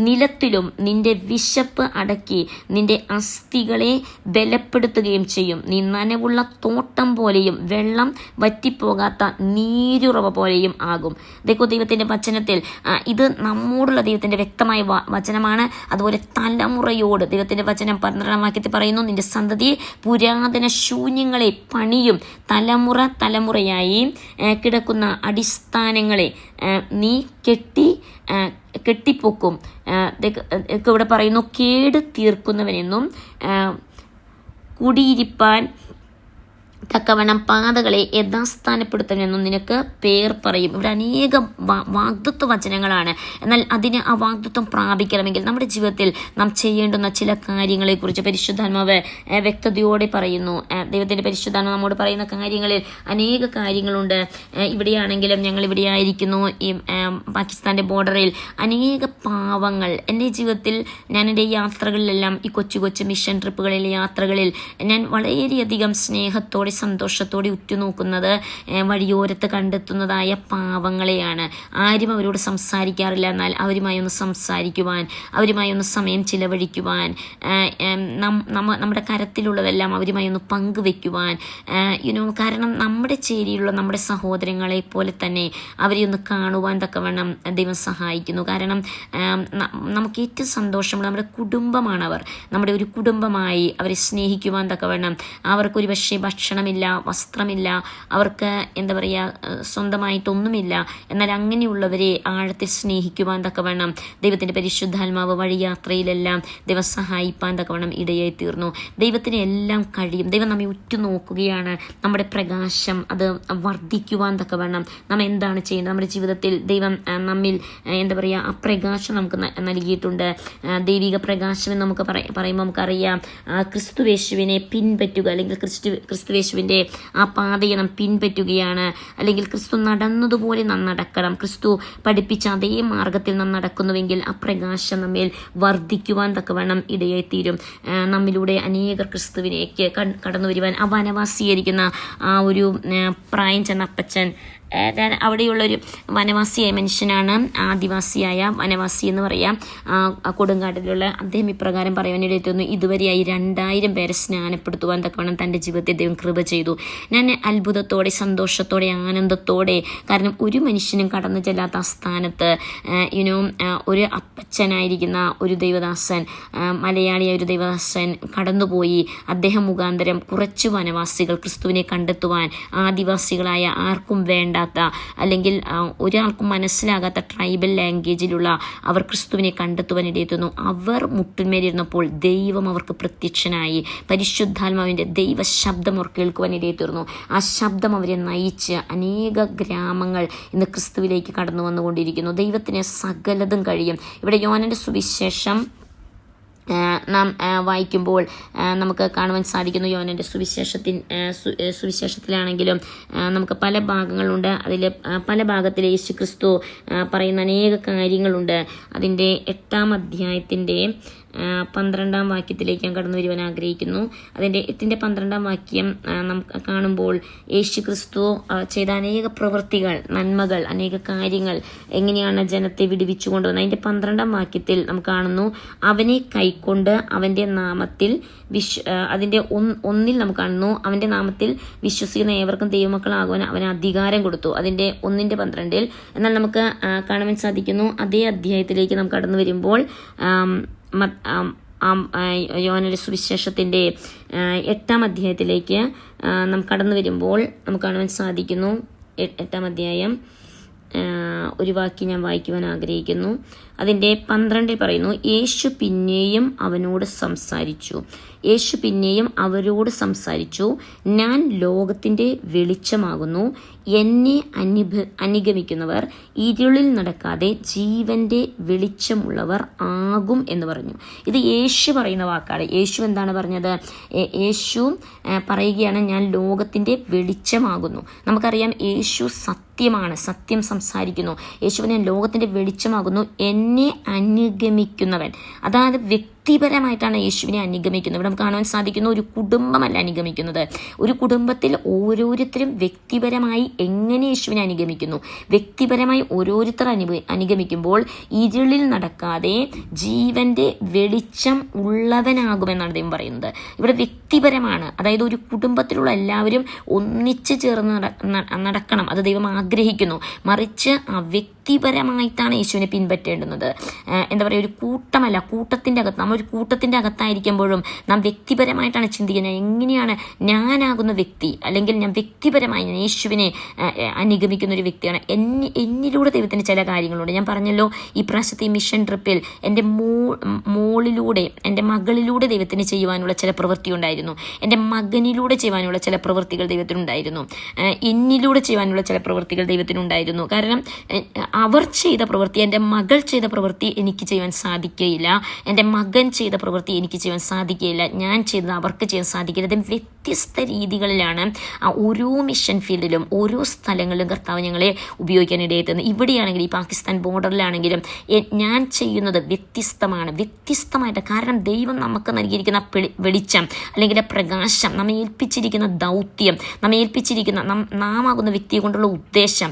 നിലത്തിലും നിന്റെ വിശപ്പ് അടക്കി നിന്റെ അസ്ഥികളെ ബലപ്പെടുത്തുകയും ചെയ്യും. നീ നനവുള്ള തോട്ടം പോലെയും വെള്ളം വറ്റിപ്പോകാത്ത നീരുറവ പോലെയും ആകും. ദൈവത്തിന്റെ വചനത്തിൽ ഇത് നമ്മോടുള്ള ദൈവത്തിന്റെ വ്യക്തമായ വചനമാണ്. അതുപോലെ തലമുറയോട് ദൈവത്തിന്റെ വചനം 12-ാം വാക്യത്തിൽ പറയുന്നു, നിന്റെ സന്തതിയെ പുരാതന ശൂന്യങ്ങളെ പണിയും. തലമുറയായി കിടക്കുന്ന അടിസ്ഥാനങ്ങളെ നീ കെട്ടിപ്പൊക്കും. ഇവിടെ പറയുന്നു, കേട് തീർക്കുന്നവനെന്നും കുടിയിരിപ്പാൻ തക്കവണ്ണം പാതകളെ യഥാസ്ഥാനപ്പെടുത്തണമെന്നും നിനക്ക് പേർ പറയും. ഇവിടെ അനേകം വാഗ്ദത്വ വചനങ്ങളാണ്. എന്നാൽ അതിന് ആ വാഗ്ദത്വം പ്രാപിക്കണമെങ്കിൽ നമ്മുടെ ജീവിതത്തിൽ നാം ചെയ്യേണ്ടുന്ന ചില കാര്യങ്ങളെക്കുറിച്ച് പരിശുദ്ധാത്മാവ് വ്യക്തതയോടെ പറയുന്നു. ദൈവത്തിന്റെ പരിശുദ്ധാത്മ നമ്മോട് പറയുന്ന കാര്യങ്ങളിൽ അനേക കാര്യങ്ങളുണ്ട്. ഇവിടെയാണെങ്കിലും ഞങ്ങൾ ഇവിടെ ആയിരിക്കുന്നു, ഈ പാകിസ്ഥാന്റെ ബോർഡറിൽ അനേക പാവങ്ങൾ. എൻ്റെ ജീവിതത്തിൽ ഞാൻ എൻ്റെ യാത്രകളിലെല്ലാം, ഈ കൊച്ചു മിഷൻ ട്രിപ്പുകളിലെ യാത്രകളിൽ ഞാൻ വളരെയധികം സ്നേഹത്തോടെ സന്തോഷത്തോടെ ഉറ്റുനോക്കുന്നത് വഴിയോരത്ത് കണ്ടെത്തുന്നതായ പാവങ്ങളെയാണ്. ആരും അവരോട് സംസാരിക്കാറില്ല. എന്നാൽ അവരുമായി ഒന്ന് സംസാരിക്കുവാൻ, അവരുമായി ഒന്ന് സമയം ചിലവഴിക്കുവാൻ, നമ്മുടെ കരത്തിലുള്ളതെല്ലാം അവരുമായി ഒന്ന് പങ്കുവെക്കുവാൻ, കാരണം നമ്മുടെ ചേരിയിലുള്ള നമ്മുടെ സഹോദരങ്ങളെ പോലെ തന്നെ അവരെ ഒന്ന് കാണുവാൻ തക്കവണ്ണം ദൈവം സഹായിക്കുന്നു. കാരണം നമുക്ക് ഏറ്റവും സന്തോഷമുള്ള നമ്മുടെ കുടുംബമാണവർ. നമ്മുടെ ഒരു കുടുംബമായി അവരെ സ്നേഹിക്കുവാൻ തക്കവണ്ണം അവർക്കൊരു പക്ഷേ ഭക്ഷണമില്ല, വസ്ത്രമില്ല, അവർക്ക് സ്വന്തമായിട്ടൊന്നുമില്ല. എന്നാൽ അങ്ങനെയുള്ളവരെ ആഴത്തിൽ സ്നേഹിക്കുവാൻ തക്കവണ്ണം ദൈവത്തിൻ്റെ പരിശുദ്ധാത്മാവ് വഴിയാത്രയിലെല്ലാം ദൈവം സഹായിപ്പാൻ തക്കവണ്ണം ഇടയായി തീർന്നു. ദൈവത്തിന് എല്ലാം കഴിയും. ദൈവം നമ്മെ ഉറ്റുനോക്കുകയാണ്. നമ്മുടെ പ്രകാശം അത് വർദ്ധിക്കുവാൻ തക്കവണ്ണം നാം എന്താണ് ചെയ്യേണ്ടത്? നമ്മുടെ ജീവിതത്തിൽ ദൈവം നമ്മിൽ ആ പ്രകാശം നമുക്ക് നൽകിയിട്ടുണ്ട്. ദൈവിക പ്രകാശം എന്ന് നമുക്ക് പറയുമ്പോൾ നമുക്കറിയാം, ക്രിസ്തുവേശുവിനെ പിൻപറ്റുക, അല്ലെങ്കിൽ ക്രിസ്തുവേശുവിൻ്റെ ആ പാതയെ നാം പിൻപറ്റുകയാണ്. അല്ലെങ്കിൽ ക്രിസ്തു നടന്നതുപോലെ നാം നടക്കണം. ക്രിസ്തു പഠിപ്പിച്ച അതേ മാർഗത്തിൽ നാം നടക്കുന്നുവെങ്കിൽ ആ പ്രകാശം നമ്മിൽ വർദ്ധിക്കുവാൻ തക്കവണ്ണം ഇടയായി തീരും. നമ്മിലൂടെ അനേകർ ക്രിസ്തുവിനേക്ക് കടന്നു വരുവാൻ, ആ വനവാസീകരിക്കുന്ന ആ ഒരു പ്രായം ചെന്ന അപ്പച്ചൻ, അവിടെയുള്ളൊരു വനവാസിയായ മനുഷ്യനാണ്, ആദിവാസിയായ വനവാസി എന്ന് പറയാം, കൊടുങ്കാട്ടിലുള്ള അദ്ദേഹം ഇപ്രകാരം പറയുവാനിടയെത്തുന്നു, ഇതുവരെയായി 2000 പേരെ സ്നാനപ്പെടുത്തുവാൻ തക്കവണ്ണം തൻ്റെ ജീവിതത്തെ ദൈവം കൃപ ചെയ്തു. ഞാൻ അത്ഭുതത്തോടെ, സന്തോഷത്തോടെ, ആനന്ദത്തോടെ, കാരണം ഒരു മനുഷ്യനും കടന്നു ചെല്ലാത്ത സ്ഥാനത്ത് ഒരു അപ്പച്ചനായിരിക്കുന്ന ഒരു ദൈവദാസൻ, മലയാളിയായ ഒരു ദൈവദാസൻ കടന്നുപോയി. അദ്ദേഹം മുഖാന്തരം കുറച്ച് വനവാസികൾ ക്രിസ്തുവിനെ കണ്ടെത്തുവാൻ, ആദിവാസികളായ ആർക്കും വേണ്ട, അല്ലെങ്കിൽ ഒരാൾക്കും മനസ്സിലാകാത്ത ട്രൈബൽ ലാംഗ്വേജിലുള്ള അവർ ക്രിസ്തുവിനെ കണ്ടെത്തുവാൻ ഇടയെത്തുന്നു. അവർ മുട്ടിന്മേലിരുന്നപ്പോൾ ദൈവം അവർക്ക് പ്രത്യക്ഷനായി. പരിശുദ്ധാത്മാവിൻ്റെ ദൈവ ശബ്ദം അവർ കേൾക്കുവാൻ ഇടയെത്തുന്നു. ആ ശബ്ദം അവരെ നയിച്ച് അനേക ഗ്രാമങ്ങൾ ഇന്ന് ക്രിസ്തുവിലേക്ക് കടന്നു വന്നുകൊണ്ടിരിക്കുന്നു. ദൈവത്തിന് സകലതും കഴിയും. ഇവിടെ യോഹന്നാന്റെ സുവിശേഷം നാം വായിക്കുമ്പോൾ നമുക്ക് കാണുവാൻ സാധിക്കുന്നു. യോഹന്നാന്റെ സുവിശേഷത്തിലാണെങ്കിലും നമുക്ക് പല ഭാഗങ്ങളുണ്ട്. അതിൽ പല ഭാഗത്തിൽ യേശു ക്രിസ്തു പറയുന്ന അനേക കാര്യങ്ങളുണ്ട്. അതിൻ്റെ 8-ാം അധ്യായത്തിൻ്റെ 12-ാം വാക്യത്തിലേക്ക് ഞാൻ കടന്നു വരുവാൻ ആഗ്രഹിക്കുന്നു. അതിൻ്റെ 8-ന്റെ 12-ാം വാക്യം നമുക്ക് കാണുമ്പോൾ യേശു ക്രിസ്തു ചെയ്ത അനേക പ്രവൃത്തികൾ, നന്മകൾ, അനേക കാര്യങ്ങൾ എങ്ങനെയാണ് ജനത്തെ വിടുവിച്ചു കൊണ്ടുവന്നത്. അതിൻ്റെ 12-ാം വാക്യത്തിൽ നമുക്ക് കാണുന്നു, അവനെ കൈക്കൊണ്ട് അവൻ്റെ നാമത്തിൽ അതിൻ്റെ 1-ൽ നമുക്ക് കാണുന്നു, അവൻ്റെ നാമത്തിൽ വിശ്വസിക്കുന്ന ഏവർക്കും ദൈവമക്കളാകുവാൻ അവന് അധികാരം കൊടുത്തു. അതിൻ്റെ 1-12. എന്നാൽ നമുക്ക് കാണുവാൻ സാധിക്കുന്നു, അതേ അധ്യായത്തിലേക്ക് നാം കടന്നു വരുമ്പോൾ യോഹന്നാന്റെ സുവിശേഷത്തിൻ്റെ 8-ാം അധ്യായത്തിലേക്ക് നാം കടന്നു വരുമ്പോൾ നമുക്ക് കാണുവാൻ സാധിക്കുന്നു. 8-ാം അധ്യായം ഒരു വാക്യം ഞാൻ വായിക്കുവാൻ ആഗ്രഹിക്കുന്നു. അതിൻ്റെ 12 പറയുന്നു, യേശു പിന്നെയും അവനോട് സംസാരിച്ചു. യേശു പിന്നെയും അവരോട് സംസാരിച്ചു, ഞാൻ ലോകത്തിൻ്റെ വെളിച്ചമാകുന്നു. എന്നെ അനുഗമിക്കുന്നവർ ഇരുളിൽ നടക്കാതെ ജീവന്റെ വെളിച്ചമുള്ളവർ ആകും എന്ന് പറഞ്ഞു. ഇത് യേശു പറയുന്ന വാക്കാണ്. യേശു എന്താണ് പറഞ്ഞത്? യേശു പറയുകയാണ്, ഞാൻ ലോകത്തിൻ്റെ വെളിച്ചമാകുന്നു. നമുക്കറിയാം യേശു സത്യമാണ്, സത്യം സംസാരിക്കുന്നു. യേശുവിനെ ലോകത്തിൻ്റെ വെളിച്ചമാകുന്നു. എന്നെ അനുഗമിക്കുന്നവൻ, അതായത് വ്യക്തിപരമായിട്ടാണ് യേശുവിനെ അനുഗമിക്കുന്നത്. ഇവിടെ നമുക്ക് കാണാൻ സാധിക്കുന്നു, ഒരു കുടുംബമല്ല അനുഗമിക്കുന്നത്. ഒരു കുടുംബത്തിൽ ഓരോരുത്തരും വ്യക്തിപരമായി എങ്ങനെ യേശുവിനെ അനുഗമിക്കുന്നു, വ്യക്തിപരമായി ഓരോരുത്തർ അനുഗമിക്കുമ്പോൾ ഇരുളിൽ നടക്കാതെ ജീവന്റെ വെളിച്ചം ഉള്ളവനാകുമെന്നാണ് ദൈവം പറയുന്നത്. ഇവിടെ വ്യക്തിപരമാണ്, അതായത് ഒരു കുടുംബത്തിലുള്ള എല്ലാവരും ഒന്നിച്ചു ചേർന്ന് നടക്കണം, അത് ദൈവം ആഗ്രഹിക്കുന്നു. മറിച്ച് ആ വ്യക്തിപരമായിട്ടാണ് യേശുവിനെ പിൻപറ്റേണ്ടുന്നത്. എന്താ പറയുക, ഒരു കൂട്ടമല്ല, കൂട്ടത്തിൻ്റെ അകത്ത്. നമ്മൾ ഒരു കൂട്ടത്തിൻ്റെ അകത്തായിരിക്കുമ്പോഴും നാം വ്യക്തിപരമായിട്ടാണ് ചിന്തിക്കുന്നത്. എങ്ങനെയാണ് ഞാനാകുന്ന വ്യക്തി, അല്ലെങ്കിൽ ഞാൻ വ്യക്തിപരമായി ഞാൻ യേശുവിനെ അനുഗമിക്കുന്ന ഒരു വ്യക്തിയാണ്. എന്നിലൂടെ ദൈവത്തിന് ചില കാര്യങ്ങളുണ്ട്. ഞാൻ പറഞ്ഞല്ലോ, ഈ പ്രാവശ്യത്തെ മിഷൻ ട്രിപ്പിൽ എൻ്റെ മോളിലൂടെ, എൻ്റെ മകളിലൂടെ ദൈവത്തിന് ചെയ്യുവാനുള്ള ചില പ്രവൃത്തി ഉണ്ടായിരുന്നു. എൻ്റെ മകനിലൂടെ ചെയ്യുവാനുള്ള ചില പ്രവൃത്തികൾ ദൈവത്തിനുണ്ടായിരുന്നു. എന്നിലൂടെ ചെയ്യുവാനുള്ള ചില പ്രവൃത്തികൾ ദൈവത്തിനുണ്ടായിരുന്നു. കാരണം അവർ ചെയ്ത പ്രവൃത്തി, എൻ്റെ മകൾ ചെയ്ത പ്രവൃത്തി എനിക്ക് ചെയ്യാൻ സാധിക്കുകയില്ല, എൻ്റെ മകൻ ചെയ്ത പ്രവൃത്തി എനിക്ക് ചെയ്യാൻ സാധിക്കുകയില്ല, ഞാൻ ചെയ്തത് അവർക്ക് ചെയ്യാൻ സാധിക്കില്ല. വ്യത്യസ്ത രീതികളിലാണ് ഓരോ മിഷൻ ഫീൽഡിലും ഓരോ സ്ഥലങ്ങളിലും കർത്താവ് ഞങ്ങളെ ഉപയോഗിക്കാൻ ഇടയായിട്ടുള്ളത്. ഇവിടെയാണെങ്കിലും ഈ പാകിസ്ഥാൻ ബോർഡറിലാണെങ്കിലും ഞാൻ ചെയ്യുന്നത് വ്യത്യസ്തമായിട്ട്. കാരണം ദൈവം നമുക്ക് നൽകിയിരിക്കുന്ന വെളിച്ചം അല്ലെങ്കിൽ പ്രകാശം, നമ്മെ ഏൽപ്പിച്ചിരിക്കുന്ന ദൗത്യം, നമ്മെ ഏൽപ്പിച്ചിരിക്കുന്ന നാം ആകുന്ന വ്യക്തിയെ കൊണ്ടുള്ള ഉദ്ദേശം,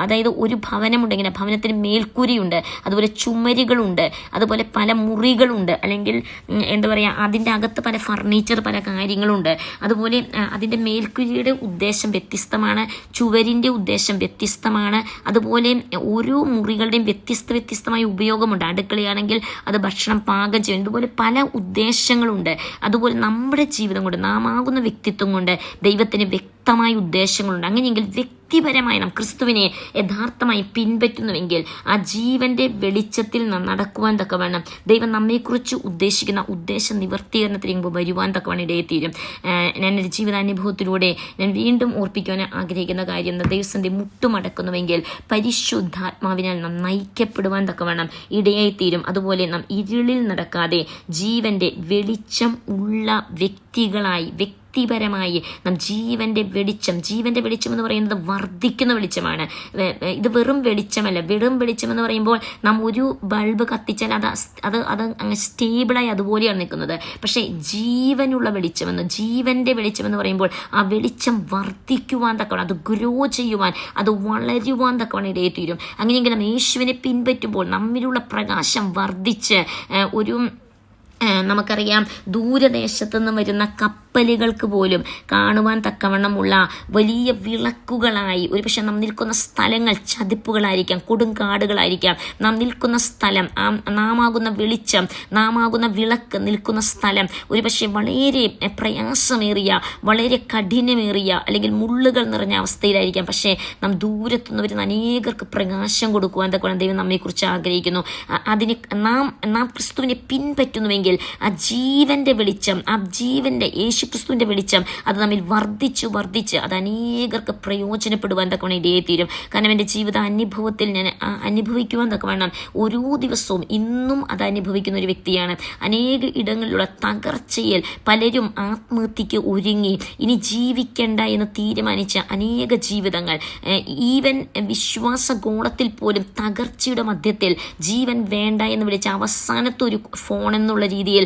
അതായത് ഒരു ഭവനമുണ്ടെങ്കിൽ ആ ഭവനത്തിന് മേൽക്കൂരയുണ്ട്, അതുപോലെ ചുമരുകളുണ്ട്, അതുപോലെ പല മുറികളുണ്ട്, അല്ലെങ്കിൽ എന്താ പറയുക, അതിൻ്റെ അകത്ത് പല ഫർണിച്ചർ, പല കാര്യങ്ങളുണ്ട്. അതുപോലെ അതിൻ്റെ മേൽക്കൂരയുടെ ഉദ്ദേശം വ്യത്യസ്തമാണ്, ചുവരിൻ്റെ ഉദ്ദേശം വ്യത്യസ്തമാണ്. അതുപോലെ ഓരോ മുറികളുടെയും വ്യത്യസ്തമായ ഉപയോഗമുണ്ട്. അടുക്കളയാണെങ്കിൽ അത് ഭക്ഷണം പാകം ചെയ്യും. ഇതുപോലെ പല ഉദ്ദേശങ്ങളുണ്ട്. അതുപോലെ നമ്മുടെ ജീവിതം കൊണ്ട്, നാം ആകുന്ന വ്യക്തിത്വം കൊണ്ട് ദൈവത്തിന് വ്യക്തമായ ഉദ്ദേശങ്ങളുണ്ട്. അങ്ങനെയെങ്കിൽ വ്യക്തിപരമായി നാം ക്രിസ്തുവിനെ യഥാർത്ഥമായി പിൻപറ്റുന്നുവെങ്കിൽ ആ ജീവന്റെ വെളിച്ചത്തിൽ നടക്കുവാൻ തക്കവണ്ണം ദൈവം നമ്മെക്കുറിച്ച് ഉദ്ദേശിക്കുന്ന ഉദ്ദേശ നിവർത്തീകരണത്തിലേക്ക് വരുവാൻ തക്കവണ്ണം ഇടയെത്തീരും. ഞാൻ എൻ്റെ ജീവിതാനുഭവത്തിലൂടെ ഞാൻ വീണ്ടും ഓർപ്പിക്കുവാൻ ആഗ്രഹിക്കുന്ന കാര്യം, ദൈവസന്ധി മുട്ടുമടക്കുന്നുവെങ്കിൽ പരിശുദ്ധാത്മാവിനാൽ നാം നയിക്കപ്പെടുവാൻ തക്കവണ്ണം ഇടയായിത്തീരും. അതുപോലെ നാം ഇരുളിൽ നടക്കാതെ ജീവന്റെ വെളിച്ചം ഉള്ള വ്യക്തികളായി, വ്യക്തിപരമായി നാം ജീവന്റെ വെളിച്ചം എന്ന് പറയുന്നത് വർദ്ധിക്കുന്ന വെളിച്ചമാണ്. ഇത് വെറും വെളിച്ചമല്ല. വെറും വെളിച്ചം എന്ന് പറയുമ്പോൾ നാം ഒരു ബൾബ് കത്തിച്ചാൽ അത് അങ്ങ് സ്റ്റേബിളായി അതുപോലെയാണ് നിൽക്കുന്നത്. പക്ഷേ ജീവനുള്ള വെളിച്ചമെന്ന്, ജീവന്റെ വെളിച്ചമെന്ന് പറയുമ്പോൾ ആ വെളിച്ചം വർദ്ധിക്കുവാൻ തക്കവണ്ണം, അത് ഗ്രോ ചെയ്യുവാൻ, അത് വളരുവാൻ തക്കവണ്ണം ഇടയെത്തീരും. അങ്ങനെയെങ്കിൽ നാം യേശുവിനെ പിൻപറ്റുമ്പോൾ നമ്മിലുള്ള പ്രകാശം വർദ്ധിച്ച് നമുക്കറിയാം, ദൂരദേശത്തു നിന്ന് വരുന്ന കപ്പലുകൾക്ക് പോലും കാണുവാൻ തക്കവണ്ണമുള്ള വലിയ വിളക്കുകളായി, ഒരുപക്ഷെ നാം നിൽക്കുന്ന സ്ഥലങ്ങൾ ചതിപ്പുകളായിരിക്കാം, കൊടുങ്കാടുകളായിരിക്കാം. നാം നിൽക്കുന്ന സ്ഥലം, നാം ആകുന്ന വെളിച്ചം, നാം ആകുന്ന വിളക്ക് നിൽക്കുന്ന സ്ഥലം ഒരുപക്ഷെ വളരെ പ്രയാസമേറിയ, വളരെ കഠിനമേറിയ, അല്ലെങ്കിൽ മുള്ളുകൾ നിറഞ്ഞ അവസ്ഥയിലായിരിക്കാം. പക്ഷേ നാം ദൂരത്തുനിന്ന് വരുന്ന അനേകർക്ക് പ്രകാശം കൊടുക്കുവാൻ തക്കവണ്ണം ദൈവം നമ്മെക്കുറിച്ച് ആഗ്രഹിക്കുന്നു. അതിന് നാം ക്രിസ്തുവിനെ പിൻപറ്റുന്നുവെങ്കിൽ ആ ജീവന്റെ വെളിച്ചം, ആ ജീവന്റെ യേശുക്രിസ്തുവിന്റെ വെളിച്ചം അത് നമ്മിൽ വർദ്ധിച്ച് അത് അനേകർക്ക് പ്രയോജനപ്പെടുവാൻ തക്കവണ്ണം ഇടയെത്തീരും. കാരണം എൻ്റെ ജീവിത അനുഭവത്തിൽ ഞാൻ അനുഭവിക്കുവാൻ തക്കവണ്ണം ഓരോ ദിവസവും ഇന്നും അത് അനുഭവിക്കുന്ന ഒരു വ്യക്തിയാണ്. അനേക ഇടങ്ങളിലുള്ള തകർച്ചയിൽ പലരും ആത്മഹത്യക്ക് ഒരുങ്ങി ഇനി ജീവിക്കണ്ട എന്ന് തീരുമാനിച്ച അനേക ജീവിതങ്ങൾ, ഈവൻ വിശ്വാസഗോളത്തിൽ പോലും തകർച്ചയുടെ മധ്യത്തിൽ ജീവൻ വേണ്ട എന്ന് വിളിച്ച അവസാനത്തെ ഒരു ഫോൺ എന്നുള്ള രീതിയിൽ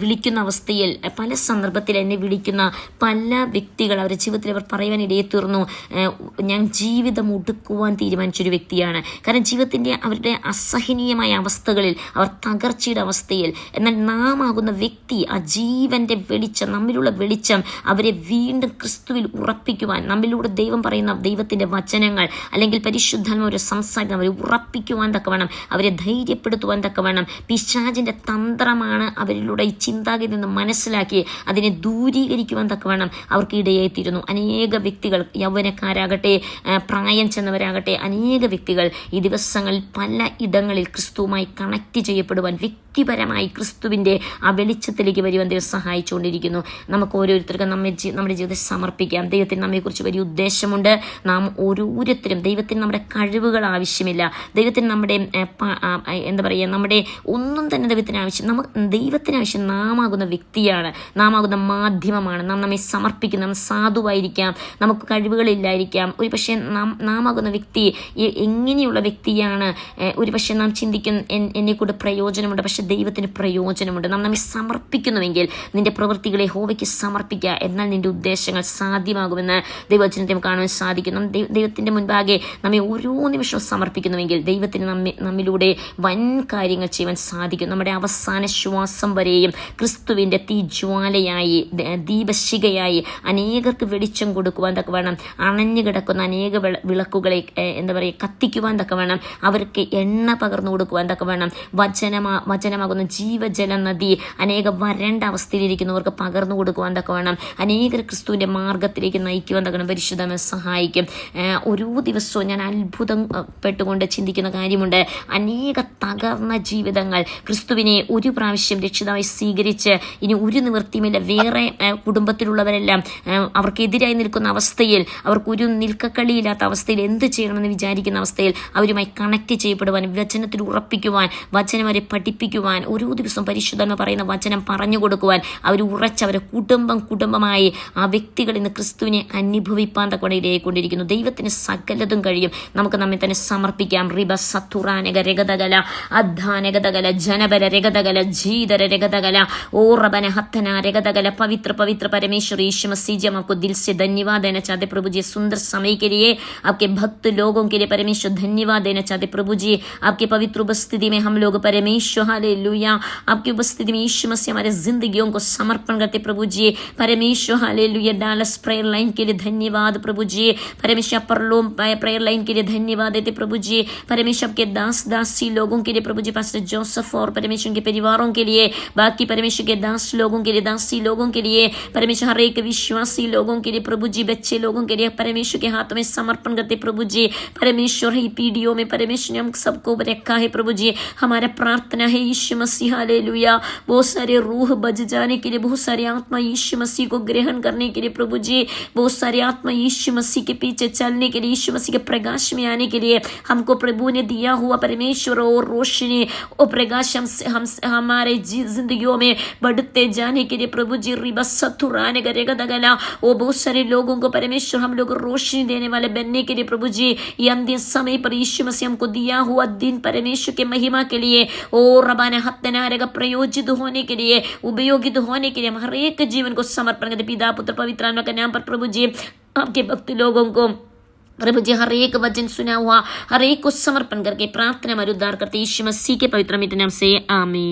വിളിക്കുന്ന അവസ്ഥയിൽ പല സന്ദർഭത്തിൽ എന്നെ വിളിക്കുന്ന പല വ്യക്തികൾ അവരുടെ ജീവിതത്തിൽ അവർ പറയുവാൻ ഇടയെത്തീർന്നു, ഞാൻ ജീവിതം ഒടുക്കുവാൻ തീരുമാനിച്ചൊരു വ്യക്തിയാണ്. കാരണം ജീവിതത്തിൻ്റെ അവരുടെ അസഹനീയമായ അവസ്ഥകളിൽ അവർ തകർച്ചയുടെ അവസ്ഥയിൽ, എന്നാൽ നാം ആകുന്ന വ്യക്തി ആ ജീവന്റെ വെളിച്ചം, നമ്മിലുള്ള വെളിച്ചം അവരെ വീണ്ടും ക്രിസ്തുവിൽ ഉറപ്പിക്കുവാൻ, നമ്മിലൂടെ ദൈവം പറയുന്ന ദൈവത്തിൻ്റെ വചനങ്ങൾ അല്ലെങ്കിൽ പരിശുദ്ധാത്മാവ് സംസാരിക്കുന്ന അവരെ ഉറപ്പിക്കുവാൻ തക്കവണ്ണം, അവരെ ധൈര്യപ്പെടുത്തുവാൻ തക്കവണ്ണം പിശാചിൻ്റെ തന്ത്രമാണ് അവരിലൂടെ ഈ ചിന്താഗതി നിന്ന് മനസ്സിലാക്കി അതിനെ ദൂരീകരിക്കുവാൻ തക്കവണ്ണം അവർക്ക് ഇടയായിത്തീരുന്നു. അനേക വ്യക്തികൾ, യൗവനക്കാരാകട്ടെ, പ്രായം ചെന്നവരാകട്ടെ, അനേക വ്യക്തികൾ ഈ ദിവസങ്ങളിൽ പല ഇടങ്ങളിൽ ക്രിസ്തുവുമായി കണക്ട് ചെയ്യപ്പെടുവാൻ, വ്യക്തിപരമായി ക്രിസ്തുവിൻ്റെ ആ വെളിച്ചത്തിലേക്ക് വരുവാൻ ദൈവം സഹായിച്ചുകൊണ്ടിരിക്കുന്നു. നമുക്ക് ഓരോരുത്തർക്കും നമ്മുടെ ജീവിതത്തെ സമർപ്പിക്കാം. ദൈവത്തിന് നമ്മെക്കുറിച്ച് വലിയ ഉദ്ദേശമുണ്ട്. നാം ഓരോരുത്തരും, ദൈവത്തിന് നമ്മുടെ കഴിവുകൾ ആവശ്യമില്ല, ദൈവത്തിന് നമ്മുടെ നമ്മുടെ ഒന്നും തന്നെ ദൈവത്തിന് ആവശ്യം, ദൈവത്തിന് ആവശ്യം നാം ആകുന്ന വ്യക്തിയാണ്, നാം ആകുന്ന മാധ്യമമാണ്. നാം നമ്മെ സാധിക്കുന്ന, നാം സാധുവായിരിക്കാം, നമുക്ക് കഴിവുകളില്ലായിരിക്കാം. ഒരു പക്ഷേ നാം ആകുന്ന വ്യക്തി എങ്ങനെയുള്ള വ്യക്തിയാണ്, ഒരു പക്ഷേ നാം ചിന്തിക്കും എന്നെക്കൂടെ പ്രയോജനമുണ്ട്, പക്ഷെ ദൈവത്തിന് പ്രയോജനമുണ്ട്. നാം നമ്മെ സമർപ്പിക്കുന്നുവെങ്കിൽ നിന്റെ പ്രവൃത്തികളെ യഹോവയ്ക്ക് സമർപ്പിക്കുക, എന്നാൽ നിന്റെ ഉദ്ദേശങ്ങൾ സാധ്യമാകുമെന്ന് ദൈവവചനത്തെ കാണുവാൻ സാധിക്കും. ദൈവത്തിൻ്റെ മുൻപാകെ നമ്മെ ഓരോ നിമിഷവും സമർപ്പിക്കുന്നുവെങ്കിൽ ദൈവത്തിന് നമ്മിലൂടെ വൻ കാര്യങ്ങൾ ചെയ്യുവാൻ സാധിക്കും. നമ്മുടെ അവസാന ശ്വാസം വരെയും ക്രിസ്തുവിൻ്റെ തീജ്വാലയായി, ദീപശിഖയായി അനേകർക്ക് വെളിച്ചം കൊടുക്കുവാൻ തക്കവണ്ണം, അണഞ്ഞു കിടക്കുന്ന അനേക വിളക്കുകളെ കത്തിക്കുവാൻ തക്കവണ്ണം, അവർക്ക് എണ്ണ പകർന്നു കൊടുക്കുവാൻ തക്കവണ്ണം, വചനമാകുന്ന ജീവജല നദി അനേക വരണ്ട അവസ്ഥയിലിരിക്കുന്നവർക്ക് പകർന്നു കൊടുക്കുവാൻ തക്കവണ്ണം, അനേകർ ക്രിസ്തുവിൻ്റെ മാർഗത്തിലേക്ക് നയിക്കുവാൻ തക്കവണ്ണം പരിശുദ്ധമേ സഹായിക്കും. ഓരോ ദിവസവും ഞാൻ അത്ഭുതപ്പെട്ടുകൊണ്ട് ചിന്തിക്കുന്ന കാര്യമുണ്ട്. അനേക തകർന്ന ജീവിതങ്ങൾ ക്രിസ്തുവിനെ ഒരു പ്രാവശ്യം രക്ഷിതാവായി സ്വീകരിച്ച് ഇനി ഒരു നിവൃത്തിയുമില്ല, വേറെ കുടുംബത്തിലുള്ളവരെല്ലാം അവർക്കെതിരായി നിൽക്കുന്ന അവസ്ഥയിൽ, അവർക്കൊരു നിൽക്കക്കളിയില്ലാത്ത അവസ്ഥയിൽ, എന്ത് ചെയ്യണമെന്ന് വിചാരിക്കുന്ന അവസ്ഥയിൽ അവരുമായി കണക്ട് ചെയ്യപ്പെടുവാൻ, വചനത്തിൽ ഉറപ്പിക്കുവാൻ, വചനം അവരെ പഠിപ്പിക്കുവാൻ, ഓരോ ദിവസവും പരിശുദ്ധമെന്ന് പറയുന്ന വചനം പറഞ്ഞു കൊടുക്കുവാൻ അവർ ഉറച്ച് അവരെ കുടുംബമായി ആ വ്യക്തികൾ ഇന്ന് ക്രിസ്തുവിനെ അനുഭവിപ്പാൻ തക്കവണ്ണം ഇടയായിക്കൊണ്ടിരിക്കുന്നു. ദൈവത്തിന് സകലതും കഴിയും. നമുക്ക് നമ്മെ തന്നെ സമർപ്പിക്കാം. റിബ സത്തുറാനക രഗതകല അദ്ധാനഗതകല ജനബല രഗതകല ജീതര രഗതകല ഓറബന हत्थना रेगदगला पवित्र पवित्र परमेश्वर यीशु मसीह जी, हम आपको दिल से धन्यवाद देना चाहते प्रभु जी, सुंदर समय के लिए, आपके भक्त लोगों के लिए परमेश्वर धन्यवाद देना चाहते प्रभु जी। आपके पवित्र उपस्थिति में हम लोग परमेश्वर हालेलुया, आपकी उपस्थिति में यीशु मसीह हमारे जिंदगियों को समर्पण करते प्रभु जी। परमेश्वर हालेलुया, डालस प्रेयर लाइन के लिए धन्यवाद प्रभु जी। परमेश्वर परलोम प्रेयर लाइन के लिए धन्यवाद देते प्रभु जी। परमेश्वर आपके दासी लोगों के लिए प्रभु जी, पास्टर जोसेफ और परमेश्वर के परिवारों के लिए, बाकी परमेश्वर के दास लोगों के लिए, दासी लोगों के लिए, परमेश्वर हर एक विश्वासी लोगों के लिए प्रभु जी, बच्चे लोगों के लिए परमेश्वर के हाथ में समर्पण करते प्रभु जी। परमेश्वर ही पीढ़ियों में परमेश्वर ने हम सबको रखा है प्रभु जी। हमारा प्रार्थना है यीशु मसीह हालेलुया, बहुत सारे रूह बज जाने के लिए, बहुत सारी आत्मा यीशु मसीह को ग्रहण करने के लिए प्रभु जी, बहुत सारी आत्मा यीशु मसीह के पीछे चलने के लिए, यीशु मसीह के प्रकाश में आने के लिए हमको प्रभु ने दिया हुआ परमेश्वर और रोशनी और प्रकाश हम हमारे जिंदगियों में बढ़ते जाने के लिए प्रभु जी। रिबा सथुराने करेगा दगला, वो बहुत सारे लोगों को परमेश्वर हम लोग रोशनी देने वाले बनने के लिए प्रभु जी, ये अंतिम समय पर यीशु मसीह हमको दिया हुआ दिन परमेश्वर के महिमा के लिए और रबाना हत्तनारेगा प्रयोजित होने के लिए, उपयोगित होने के लिए हम हर एक जीवन को समर्पण करते पिता पुत्र पवित्र आत्मा के नाम पर प्रभु जी। आपके भक्त लोगों को प्रभु जी हर एक वचन सुना हुआ हर एक को समर्पण करके प्रार्थना में उद्धार करते यीशु मसीह के पवित्र नाम से आमीन।